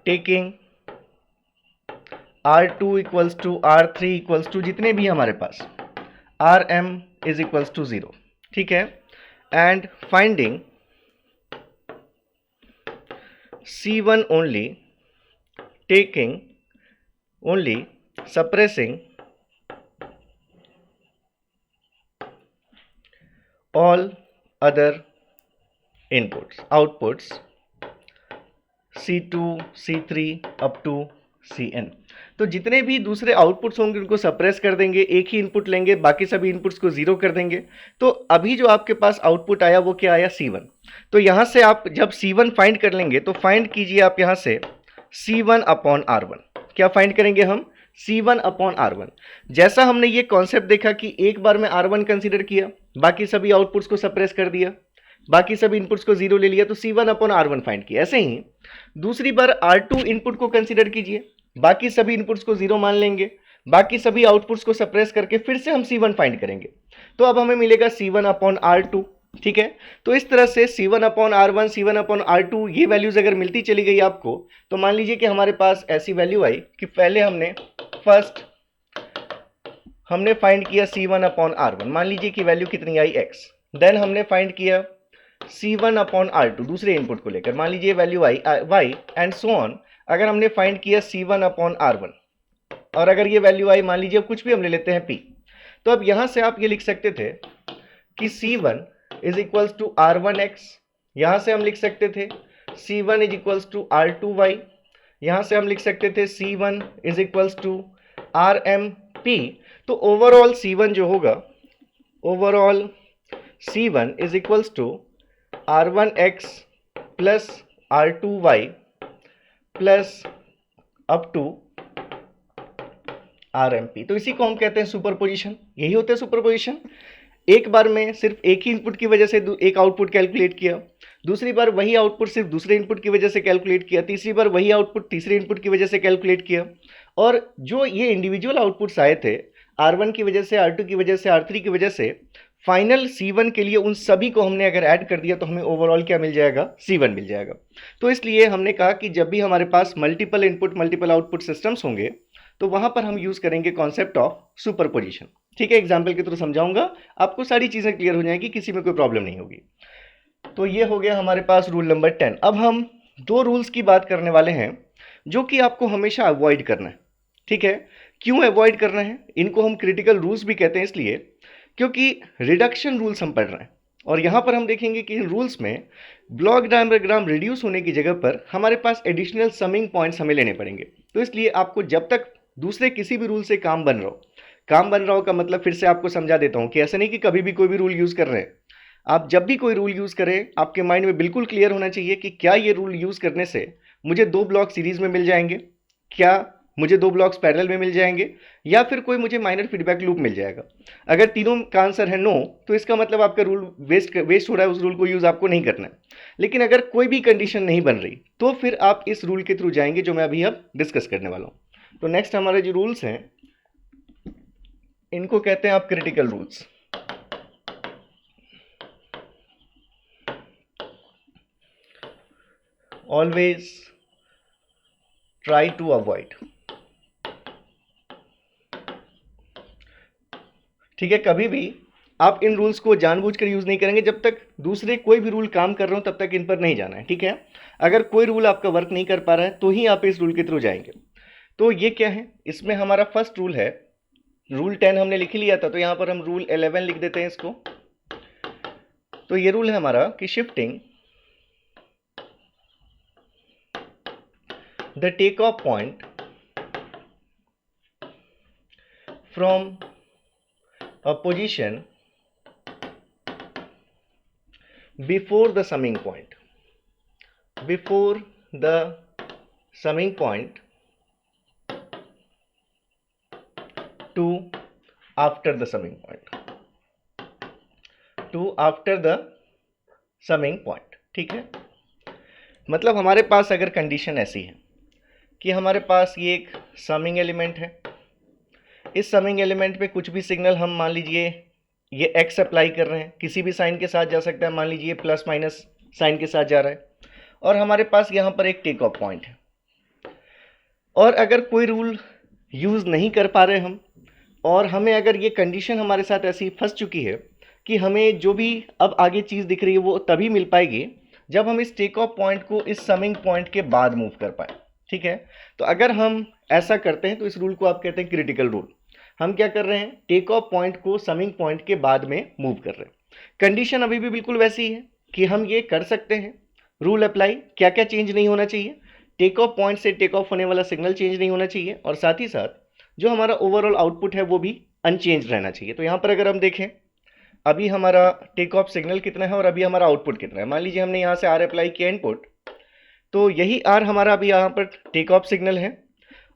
taking R2 equals to R3 equals to जितने भी हमारे पास Rm इज इक्वल्स टू 0। ठीक है, and finding C1 only taking only suppressing all other outputs C2 C3 up to Cn। तो जितने भी दूसरे आउटपुट्स होंगे उनको सप्रेस कर देंगे, एक ही इनपुट लेंगे, बाकी सभी इनपुट्स को जीरो कर देंगे। तो अभी जो आपके पास आउटपुट आया वो क्या आया, C1। तो यहां से आप जब C1 फाइंड कर लेंगे तो फाइंड कीजिए आप यहां से C1/R1। क्या फाइंड करेंगे हम, C1/R1। जैसा हमने ये कॉन्सेप्ट देखा कि एक बार में R1 कंसीडर किया, बाकी सभी आउटपुट्स को सप्रेस कर दिया, बाकी सभी इनपुट्स को जीरो ले लिया, तो C1/R1 फाइंड किया। ऐसे ही दूसरी बार R2 इनपुट को कंसीडर कीजिए, बाकी सभी इनपुट्स को जीरो मान लेंगे, बाकी सभी आउटपुट्स को सप्रेस करके फिर से हम C1 फाइंड करेंगे, तो अब हमें मिलेगा C1/R2। ठीक है, तो इस तरह से C1/R1 C1/R2 ये वैल्यूज अगर मिलती चली गई आपको, तो मान लीजिए कि हमारे पास ऐसी वैल्यू आई कि पहले हमने फाइंड किया C1/R1, मान लीजिए कि वैल्यू कितनी आई x। देन हमने फाइंड किया C1/R2 दूसरे इनपुट को लेकर, मान लीजिए value I y and so on. अगर हमने फाइंड किया C1/R1 और अगर ये वैल्यू आई, मान लीजिए कुछ भी हम ले लेते हैं p, तो अब यहां से आप ये लिख सकते थे कि C1 is equals to R1x। यहां से हम लिख सकते थे C1 is equals to R2y। यहां से हम लिख सकते थे C1 is equals to RMP। तो ओवरऑल C1 जो होगा, overall C1 is equals to R1x plus R2y प्लस अप टू RMP। तो इसी को हम कहते हैं सुपरपोजिशन। यही होता है सुपरपोजिशन। एक बार में सिर्फ एक ही इनपुट की वजह से एक आउटपुट कैलकुलेट किया, दूसरी बार वही आउटपुट सिर्फ दूसरे इनपुट की वजह से कैलकुलेट किया, तीसरी बार वही आउटपुट तीसरे इनपुट की वजह से कैलकुलेट किया। और जो ये इंडिविजुअल आउटपुट्स आए थे R1 की वजह से, R2 की वजह से, R3 की वजह से, फाइनल C1 के लिए उन सभी को हमने अगर ऐड कर दिया तो हमें ओवरऑल क्या मिल जाएगा, C1 मिल जाएगा। तो इसलिए हमने कहा कि जब भी हमारे पास multiple input multiple output systems होंगे तो वहां पर हम यूज करेंगे कॉन्सेप्ट ऑफ सुपरपोजिशन। ठीक है, एग्जाम्पल के थ्रू समझाऊंगा, आपको सारी चीजें क्लियर हो जाएगी, किसी में कोई प्रॉब्लम नहीं होगी। तो ये हो गया हमारे पास रूल नंबर 10। अब हम दो रूल्स की बात करने वाले हैं जो कि आपको हमेशा अवॉइड करना है। ठीक है, क्यों अवॉइड करना है? इनको हम क्रिटिकल रूल्स भी कहते हैं इसलिए क्योंकि रिडक्शन रूल्स हम पढ़ रहे हैं और यहाँ पर हम देखेंगे कि इन रूल्स में ब्लॉक डायग्राम रिड्यूस होने की जगह पर हमारे पास एडिशनल समिंग पॉइंट्स हमें लेने पड़ेंगे। तो इसलिए आपको जब तक दूसरे किसी भी रूल से काम बन रहा हो का मतलब फिर से आपको समझा देता हूँ कि ऐसा नहीं कि कभी भी कोई भी रूल यूज़ कर रहे हैं। आप जब भी कोई रूल यूज़ करें आपके माइंड में बिल्कुल क्लियर होना चाहिए कि क्या ये रूल यूज़ करने से मुझे 2 ब्लॉक सीरीज़ में मिल जाएंगे, क्या मुझे 2 ब्लॉक्स पैरेलल में मिल जाएंगे, या फिर कोई मुझे माइनर फीडबैक लूप मिल जाएगा। अगर तीनों का आंसर है नो तो इसका मतलब आपका रूल वेस्ट हो रहा है, उस रूल को यूज़ आपको नहीं करना है। लेकिन अगर कोई भी कंडीशन नहीं बन रही तो फिर आप इस रूल के थ्रू जाएंगे जो मैं अभी अब डिस्कस करने वाला हूँ। तो नेक्स्ट हमारे जो रूल्स हैं इनको कहते हैं आप critical rules. Always try to avoid, ठीक है, कभी भी आप इन रूल्स को जानबूझकर यूज नहीं करेंगे। जब तक दूसरे कोई भी रूल काम कर रहे हो तब तक इन पर नहीं जाना है, ठीक है। अगर कोई रूल आपका वर्क नहीं कर पा रहा है तो ही आप इस रूल के थ्रू जाएंगे। तो ये क्या है, इसमें हमारा फर्स्ट रूल है, रूल 10 हमने लिख लिया था तो यहां पर हम रूल 11 लिख देते हैं इसको। तो ये रूल है हमारा कि shifting the take off point from a position before the summing point to after the summing point, ठीक है। मतलब हमारे पास अगर कंडीशन ऐसी है कि हमारे पास ये एक समिंग एलिमेंट है, इस समिंग एलिमेंट पे कुछ भी सिग्नल हम मान लीजिए ये एक्स अप्लाई कर रहे हैं, किसी भी साइन के साथ जा सकता है, मान लीजिए प्लस माइनस साइन के साथ जा रहा है, और हमारे पास यहाँ पर एक टेक ऑफ पॉइंट है। और अगर कोई रूल यूज़ नहीं कर पा रहे हम, और हमें अगर ये कंडीशन हमारे साथ ऐसी फंस चुकी है कि हमें जो भी अब आगे चीज़ दिख रही है वो तभी मिल पाएगी जब हम इस टेक ऑफ पॉइंट को इस समिंग पॉइंट के बाद मूव कर पाए, ठीक है। तो अगर हम ऐसा करते हैं तो इस रूल को आप कहते हैं क्रिटिकल रूल। हम क्या कर रहे हैं, टेक ऑफ पॉइंट को समिंग पॉइंट के बाद में मूव कर रहे हैं। कंडीशन अभी भी बिल्कुल वैसी है कि हम ये कर सकते हैं, रूल अप्लाई, क्या क्या चेंज नहीं होना चाहिए, टेक ऑफ पॉइंट से टेक ऑफ होने वाला सिग्नल चेंज नहीं होना चाहिए, और साथ ही साथ जो हमारा ओवरऑल आउटपुट है वो भी अनचेंज रहना चाहिए। तो यहाँ पर अगर हम देखें अभी हमारा टेक ऑफ सिग्नल कितना है और अभी हमारा आउटपुट कितना है। मान लीजिए हमने यहाँ से आर अप्लाई किया इनपुट, तो यही आर हमारा अभी यहाँ पर टेक ऑफ सिग्नल है,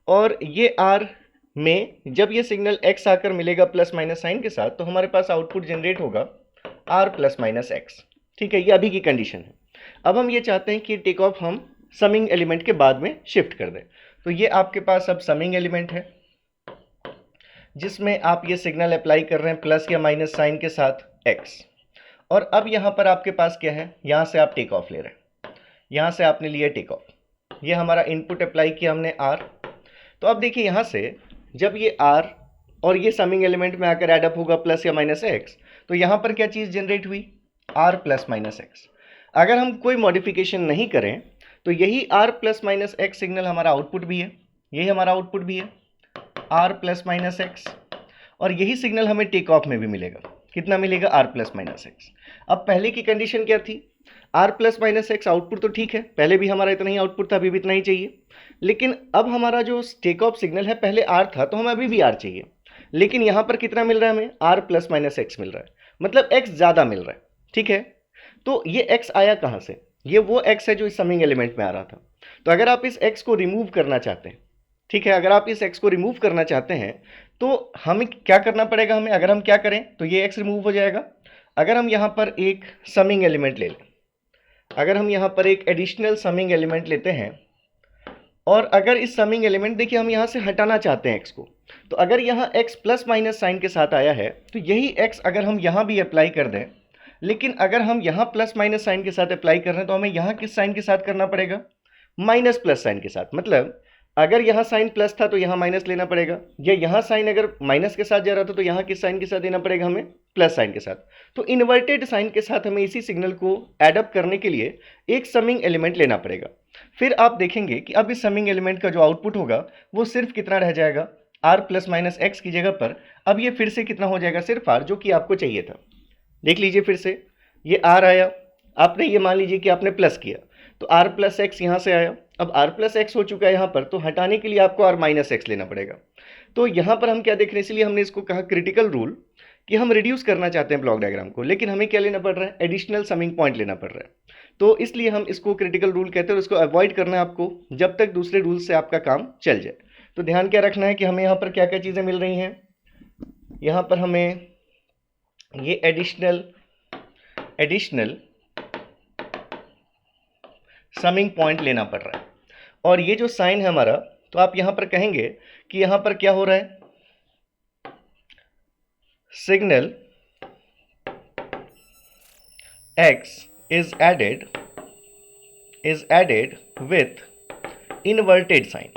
और ये आर में जब ये सिग्नल x आकर मिलेगा प्लस माइनस साइन के साथ तो हमारे पास आउटपुट जनरेट होगा r प्लस माइनस एक्स, ठीक है। ये अभी की कंडीशन है। अब हम ये चाहते हैं कि टेक ऑफ हम समिंग एलिमेंट के बाद में शिफ्ट कर दें। तो ये आपके पास अब समिंग एलिमेंट है जिसमें आप ये सिग्नल अप्लाई कर रहे हैं प्लस या माइनस साइन के साथ x, और अब यहाँ पर आपके पास क्या है, यहाँ से आप टेक ऑफ ले रहे हैं, यहाँ से आपने लिया टेक ऑफ, ये हमारा इनपुट अप्लाई किया हमने r। तो अब देखिए यहाँ से जब ये r और ये समिंग एलिमेंट में आकर एडअप होगा प्लस या माइनस x, तो यहाँ पर क्या चीज़ जनरेट हुई, r प्लस माइनस एक्स। अगर हम कोई मॉडिफिकेशन नहीं करें तो यही r plus minus x signal हमारा आउटपुट भी है, यही हमारा आउटपुट भी है r प्लस माइनस एक्स, और यही सिग्नल हमें टेक ऑफ में भी मिलेगा। कितना मिलेगा, r प्लस माइनस एक्स। अब पहले की कंडीशन क्या थी, r plus minus x output तो ठीक है, पहले भी हमारा इतना ही आउटपुट था, अभी भी इतना ही चाहिए। लेकिन अब हमारा जो टेक ऑफ सिग्नल है पहले r था तो हमें अभी भी r चाहिए, लेकिन यहाँ पर कितना मिल रहा है हमें, r प्लस माइनस एक्स मिल रहा है, मतलब x ज़्यादा मिल रहा है, ठीक है। तो ये x आया कहाँ से, ये वो x है जो इस समिंग एलिमेंट में आ रहा था। तो अगर आप इस x को रिमूव करना चाहते हैं, ठीक है, अगर आप इस x को रिमूव करना चाहते हैं तो हमें क्या करना पड़ेगा, हमें अगर हम क्या करें तो ये x रिमूव हो जाएगा। अगर हम यहाँ पर एक समिंग एलिमेंट ले लें, अगर हम यहाँ पर एक एडिशनल समिंग एलिमेंट लेते हैं, और अगर इस समिंग एलिमेंट देखिए हम यहाँ से हटाना चाहते हैं x को, तो अगर यहाँ x प्लस माइनस साइन के साथ आया है तो यही x अगर हम यहाँ भी अप्लाई कर दें, लेकिन अगर हम यहाँ प्लस माइनस साइन के साथ अप्लाई कर रहे हैं तो हमें यहाँ किस साइन के साथ करना पड़ेगा, माइनस प्लस साइन के साथ। मतलब अगर यहाँ साइन प्लस था तो यहाँ माइनस लेना पड़ेगा, या यहाँ साइन अगर माइनस के साथ जा रहा था तो यहाँ किस साइन के साथ देना पड़ेगा, हमें प्लस साइन के साथ। तो इन्वर्टेड साइन के साथ हमें इसी सिग्नल को एडअप करने के लिए एक समिंग एलिमेंट लेना पड़ेगा। फिर आप देखेंगे कि अब इस समिंग एलिमेंट का जो आउटपुट होगा वो सिर्फ कितना रह जाएगा, r प्लस माइनस एक्स की जगह पर अब ये फिर से कितना हो जाएगा, सिर्फ r, जो कि आपको चाहिए था। देख लीजिए फिर से ये r आया, आपने ये मान लीजिए कि आपने प्लस किया तो r प्लस एक्स यहाँ से आया। अब r प्लस एक्स हो चुका है यहाँ पर, तो हटाने के लिए आपको r माइनस एक्स लेना पड़ेगा। तो यहाँ पर हम क्या देख रहे हैं, इसलिए हमने इसको कहा क्रिटिकल रूल, कि हम रिड्यूस करना चाहते हैं ब्लॉक डायग्राम को, लेकिन हमें क्या लेना पड़ रहा है, एडिशनल समिंग पॉइंट लेना पड़ रहा है। तो इसलिए हम इसको क्रिटिकल रूल कहते हैं और इसको अवॉइड करना है आपको जब तक दूसरे रूल से आपका काम चल जाए। तो ध्यान क्या रखना है कि हमें यहाँ पर क्या क्या चीज़ें मिल रही हैं, यहाँ पर हमें ये एडिशनल समिंग पॉइंट लेना पड़ रहा है। और ये जो साइन है हमारा, तो आप यहाँ पर कहेंगे कि यहाँ पर क्या हो रहा है, signal x is added with inverted sign,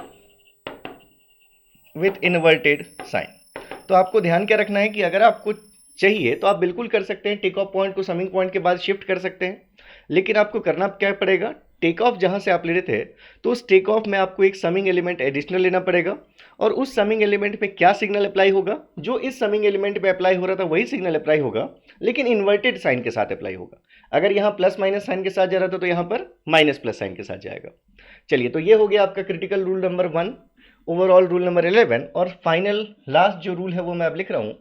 तो आपको ध्यान क्या रखना है कि अगर आपको चाहिए तो आप बिल्कुल कर सकते हैं, टेक ऑफ पॉइंट को समिंग पॉइंट के बाद शिफ्ट कर सकते हैं, लेकिन आपको करना क्या पड़ेगा, टेक ऑफ जहां से आप ले रहे थे तो उस टेक ऑफ में आपको एक समिंग एलिमेंट एडिशनल लेना पड़ेगा, और उस समिंग एलिमेंट पे क्या सिग्नल अप्लाई होगा, जो इस समिंग एलिमेंट पे अप्लाई हो रहा था वही सिग्नल अप्लाई होगा, लेकिन इन्वर्टेड साइन के साथ अप्लाई होगा। अगर यहाँ प्लस माइनस साइन के साथ जा रहा था तो यहाँ पर माइनस प्लस साइन के साथ जाएगा। चलिए, तो ये हो गया आपका critical rule number 1, overall rule number 11, और फाइनल लास्ट जो रूल है वो मैं अब लिख रहा हूँ,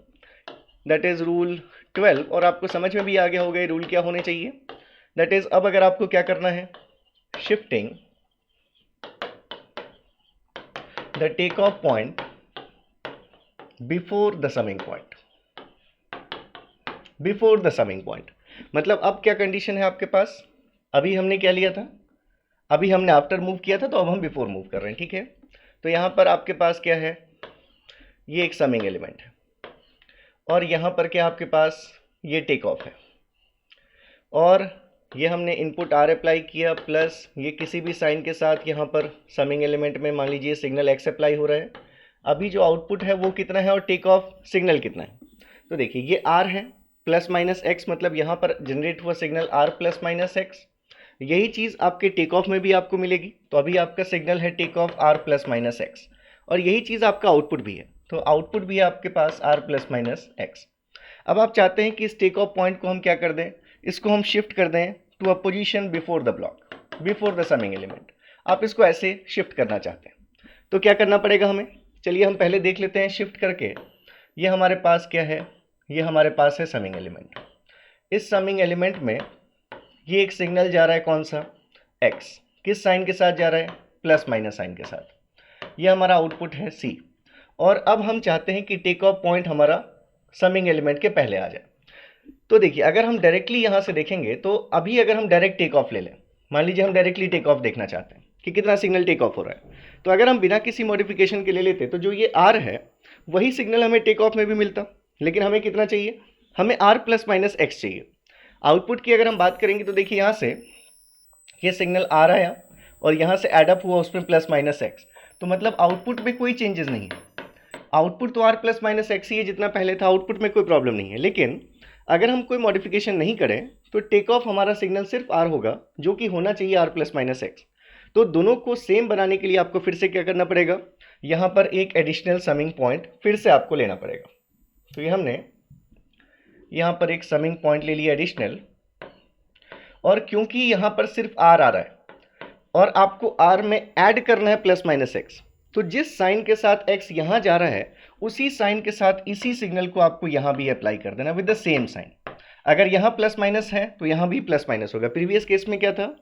दैट इज रूल 12। और आपको समझ में भी आ गया होगा ये रूल क्या होने चाहिए, दैट इज अब अगर आपको क्या करना है, shifting the take off point before the summing point, मतलब अब क्या कंडीशन है आपके पास, अभी हमने क्या लिया था, अभी हमने आफ्टर मूव किया था, तो अब हम बिफोर मूव कर रहे हैं, ठीक है। तो यहाँ पर आपके पास क्या है, ये एक समिंग एलिमेंट है, और यहाँ पर क्या आपके पास ये टेक ऑफ है, और ये हमने इनपुट आर अप्लाई किया, प्लस ये किसी भी साइन के साथ यहाँ पर समिंग एलिमेंट में मान लीजिए सिग्नल एक्स अप्लाई हो रहा है। अभी जो आउटपुट है वो कितना है और टेक ऑफ सिग्नल कितना है, तो देखिए ये आर है प्लस माइनस एक्स, मतलब यहाँ पर जनरेट हुआ signal r plus minus x. यही चीज़ आपके टेक ऑफ में भी आपको मिलेगी, तो अभी आपका सिग्नल है take off r plus minus x, और यही चीज़ आपका आउटपुट भी है, तो आउटपुट भी है आपके पास आर प्लस माइनस एक्स। अब आप चाहते हैं कि इस टेक ऑफ पॉइंट को हम क्या कर दें, इसको हम शिफ्ट कर दें to a position before the block, before the summing element. आप इसको ऐसे शिफ्ट करना चाहते हैं, तो क्या करना पड़ेगा हमें, चलिए हम पहले देख लेते हैं शिफ्ट करके। ये हमारे पास क्या है, ये हमारे पास है समिंग एलिमेंट। इस समिंग एलिमेंट में ये एक सिग्नल जा रहा है, कौन सा, x, किस साइन के साथ जा रहा है, प्लस माइनस साइन के साथ। ये हमारा आउटपुट है c, और अब हम चाहते हैं कि टेक ऑफ पॉइंट हमारा समिंग एलिमेंट के पहले आ जाए। तो देखिए अगर हम डायरेक्टली यहाँ से देखेंगे, तो अभी अगर हम डायरेक्ट टेक ऑफ ले लें, मान लीजिए हम डायरेक्टली टेक ऑफ देखना चाहते हैं कि कितना सिग्नल टेक ऑफ हो रहा है, तो अगर हम बिना किसी मॉडिफिकेशन के ले लेते तो जो ये r है वही सिग्नल हमें टेक ऑफ में भी मिलता, लेकिन हमें कितना चाहिए, हमें r प्लस माइनस एक्स चाहिए। आउटपुट की अगर हम बात करेंगे तो देखिए यहाँ से ये सिग्नल r आया और यहाँ से एडअप हुआ उसमें प्लस माइनस एक्स, तो मतलब आउटपुट में कोई चेंजेस नहीं है, आउटपुट तो r प्लस माइनस एक्स ही है जितना पहले था, आउटपुट में कोई प्रॉब्लम नहीं है। लेकिन अगर हम कोई मॉडिफिकेशन नहीं करें तो टेक ऑफ हमारा सिग्नल सिर्फ r होगा, जो कि होना चाहिए r प्लस माइनस एक्स। तो दोनों को सेम बनाने के लिए आपको फिर से क्या करना पड़ेगा, यहाँ पर एक एडिशनल समिंग पॉइंट फिर से आपको लेना पड़ेगा। तो ये हमने यहाँ पर एक समिंग पॉइंट ले लिया एडिशनल, और क्योंकि यहाँ पर सिर्फ r आ रहा है और आपको r में ऐड करना है प्लस माइनस एक्स, तो जिस साइन के साथ x यहाँ जा रहा है उसी साइन के साथ इसी सिग्नल को आपको यहाँ भी अप्लाई कर देना विद द सेम साइन। अगर यहाँ प्लस माइनस है तो यहाँ भी प्लस माइनस होगा। प्रीवियस केस में क्या था,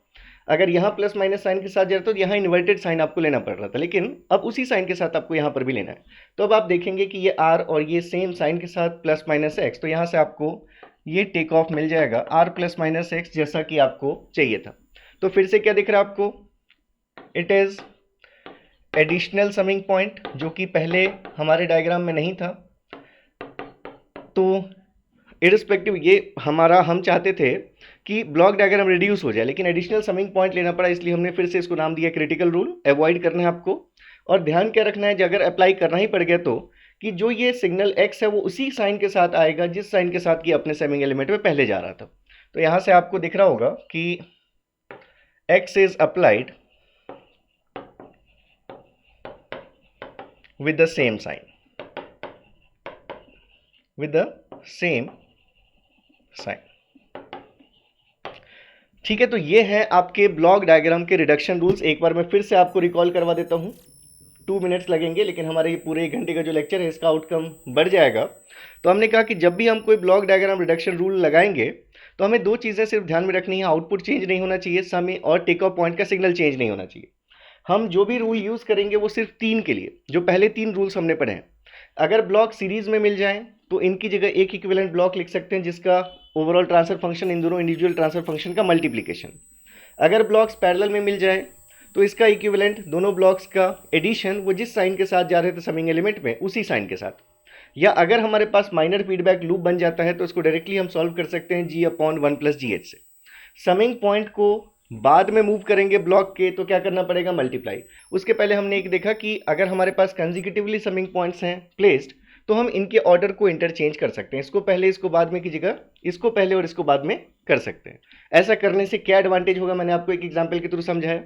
अगर यहाँ प्लस माइनस साइन के साथ जा रहा था तो यहाँ इन्वर्टेड साइन आपको लेना पड़ रहा था, लेकिन अब उसी साइन के साथ आपको यहाँ पर भी लेना है। तो अब आप देखेंगे कि ये r और ये सेम साइन के साथ प्लस माइनस एक्स, तो यहाँ से आपको ये टेक ऑफ मिल जाएगा r प्लस माइनस एक्स जैसा कि आपको चाहिए था। तो फिर से क्या दिख रहा है आपको, it is additional summing point, जो कि पहले हमारे डायग्राम में नहीं था। तो इरिस्पेक्टिव ये हमारा, हम चाहते थे कि ब्लॉक डायग्राम रिड्यूस हो जाए, लेकिन एडिशनल समिंग पॉइंट लेना पड़ा, इसलिए हमने फिर से इसको नाम दिया क्रिटिकल रूल। अवॉइड करना है आपको, और ध्यान क्या रखना है, अगर अप्लाई करना ही पड़ गया तो कि जो ये सिग्नल x है वो उसी साइन के साथ आएगा जिस साइन के साथ कि अपने समिंग एलिमेंट में पहले जा रहा था। तो यहाँ से आपको दिख रहा होगा कि x is applied with the same sign, with the same sign. ठीक है, तो ये है आपके ब्लॉक डायग्राम के रिडक्शन रूल्स। एक बार मैं फिर से आपको रिकॉल करवा देता हूँ। 2 मिनट्स लगेंगे, लेकिन हमारे ये पूरे 1 घंटे का जो लेक्चर है इसका आउटकम बढ़ जाएगा। तो हमने कहा कि जब भी हम कोई ब्लॉक डायग्राम रिडक्शन रूल लगाएंगे तो हमें 2 चीज़ें सिर्फ ध्यान में रखनी है। आउटपुट चेंज नहीं होना चाहिए समय, और टेक ऑफ पॉइंट का सिग्नल चेंज नहीं होना चाहिए। हम जो भी रूल यूज़ करेंगे वो सिर्फ 3 के लिए, जो पहले 3 रूल्स हमने पढ़े हैं। अगर ब्लॉक सीरीज में मिल जाए तो इनकी जगह एक इक्विवेलेंट ब्लॉक लिख सकते हैं जिसका ओवरऑल ट्रांसफर फंक्शन इन दोनों इंडिविजुअल ट्रांसफर फंक्शन का मल्टीप्लिकेशन। अगर ब्लॉक्स पैरेलल में मिल जाए तो इसका इक्विवेलेंट दोनों ब्लॉक्स का एडिशन वो जिस साइन के साथ जा रहे थे समिंग एलिमेंट में उसी साइन के साथ। या अगर हमारे पास माइनर फीडबैक लूप बन जाता है तो इसको डायरेक्टली हम सॉल्व कर सकते हैं g/1+gh से। समिंग पॉइंट को बाद में मूव करेंगे ब्लॉक के तो क्या करना पड़ेगा, मल्टीप्लाई। उसके पहले हमने एक देखा कि अगर हमारे पास कंसेक्यूटिवली समिंग पॉइंट्स हैं प्लेस्ड तो हम इनके ऑर्डर को इंटरचेंज कर सकते हैं। इसको पहले इसको बाद में की जगह इसको पहले और इसको बाद में कर सकते हैं। ऐसा करने से क्या एडवांटेज होगा मैंने आपको एक एग्जांपल के थ्रू समझाया।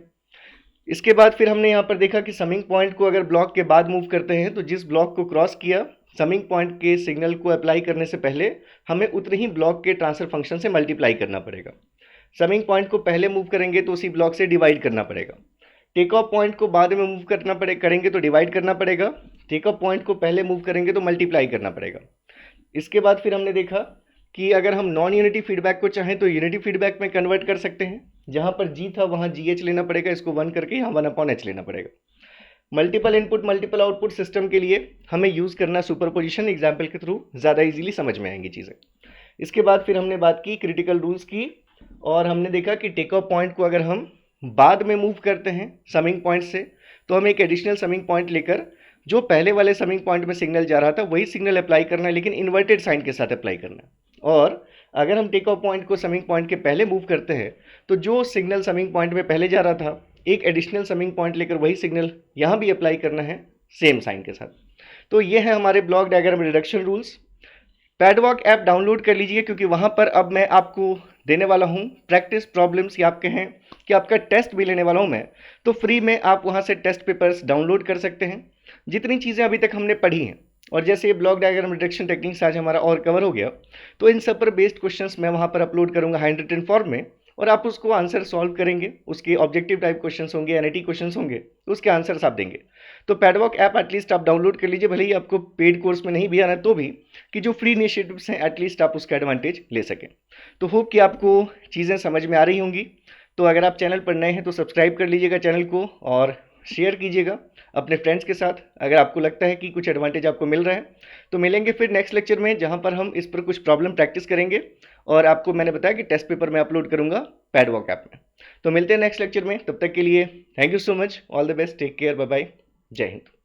इसके बाद फिर हमने यहाँ पर देखा कि समिंग पॉइंट को अगर ब्लॉक के बाद मूव करते हैं तो जिस ब्लॉक को क्रॉस किया समिंग पॉइंट के सिग्नल को अप्लाई करने से पहले हमें उतने ही ब्लॉक के ट्रांसफर फंक्शन से मल्टीप्लाई करना पड़ेगा। समिंग पॉइंट को पहले मूव करेंगे तो उसी ब्लॉक से डिवाइड करना पड़ेगा। टेक ऑफ पॉइंट को बाद में मूव करना करेंगे तो डिवाइड करना पड़ेगा। टेक ऑफ पॉइंट को पहले मूव करेंगे तो मल्टीप्लाई करना पड़ेगा। इसके बाद फिर हमने देखा कि अगर हम नॉन यूनिटी फीडबैक को चाहें तो यूनिटी फीडबैक में कन्वर्ट कर सकते हैं। जहाँ पर जी था वहाँ GH लेना पड़ेगा, इसको 1 करके यहाँ 1/h लेना पड़ेगा। Multiple input multiple output system के लिए हमें यूज़ करना सुपरपोजिशन, एग्जाम्पल के थ्रू ज़्यादा इजीली समझ में आएंगी चीज़ें। इसके बाद फिर हमने बात की क्रिटिकल रूल्स की और हमने देखा कि टेक ऑफ पॉइंट को अगर हम बाद में मूव करते हैं समिंग पॉइंट से तो हमें एक एडिशनल समिंग पॉइंट लेकर जो पहले वाले समिंग पॉइंट में सिग्नल जा रहा था वही सिग्नल अप्लाई करना है, लेकिन इन्वर्टेड साइन के साथ अप्लाई करना है। और अगर हम टेक ऑफ पॉइंट को समिंग पॉइंट के पहले मूव करते हैं तो जो सिग्नल समिंग पॉइंट में पहले जा रहा था एक एडिशनल समिंग पॉइंट लेकर वही सिग्नल यहाँ भी अप्लाई करना है सेम साइन के साथ। तो ये है हमारे ब्लॉक डायग्राम रिडक्शन रूल्स। पैडवॉक ऐप डाउनलोड कर लीजिए क्योंकि वहाँ पर अब मैं आपको देने वाला हूँ प्रैक्टिस प्रॉब्लम्स, या आप कहें कि आपका टेस्ट भी लेने वाला हूँ मैं। तो फ्री में आप वहाँ से टेस्ट पेपर्स डाउनलोड कर सकते हैं। जितनी चीज़ें अभी तक हमने पढ़ी हैं और जैसे ये ब्लॉक डायग्राम रिडक्शन टेक्निक्स आज हमारा और कवर हो गया तो इन सब पर बेस्ड क्वेश्चंस मैं वहाँ पर अपलोड करूँगा हैंड रिटन फॉर्म में और आप उसको आंसर सॉल्व करेंगे। उसके ऑब्जेक्टिव टाइप क्वेश्चंस होंगे, एनआईटी क्वेश्चंस होंगे, तो उसके आंसर्स आप देंगे। तो पैडवॉक ऐप एटलीस्ट आप डाउनलोड कर लीजिए, भले ही आपको पेड कोर्स में नहीं भी आना तो भी, कि जो फ्री इनिशिएटिव्स हैं एटलीस्ट आप उसका एडवांटेज ले सकें। तो होप कि आपको चीज़ें समझ में आ रही होंगी। तो अगर आप चैनल पर नए हैं तो सब्सक्राइब कर लीजिएगा चैनल को और शेयर कीजिएगा अपने फ्रेंड्स के साथ अगर आपको लगता है कि कुछ एडवांटेज आपको मिल रहा है। तो मिलेंगे फिर नेक्स्ट लेक्चर में जहां पर हम इस पर कुछ प्रॉब्लम प्रैक्टिस करेंगे और आपको मैंने बताया कि टेस्ट पेपर मैं अपलोड करूंगा पैडवॉक ऐप में। तो मिलते हैं नेक्स्ट लेक्चर में, तब तक के लिए thank you so much, all the best, take care, bye bye, जय हिंद।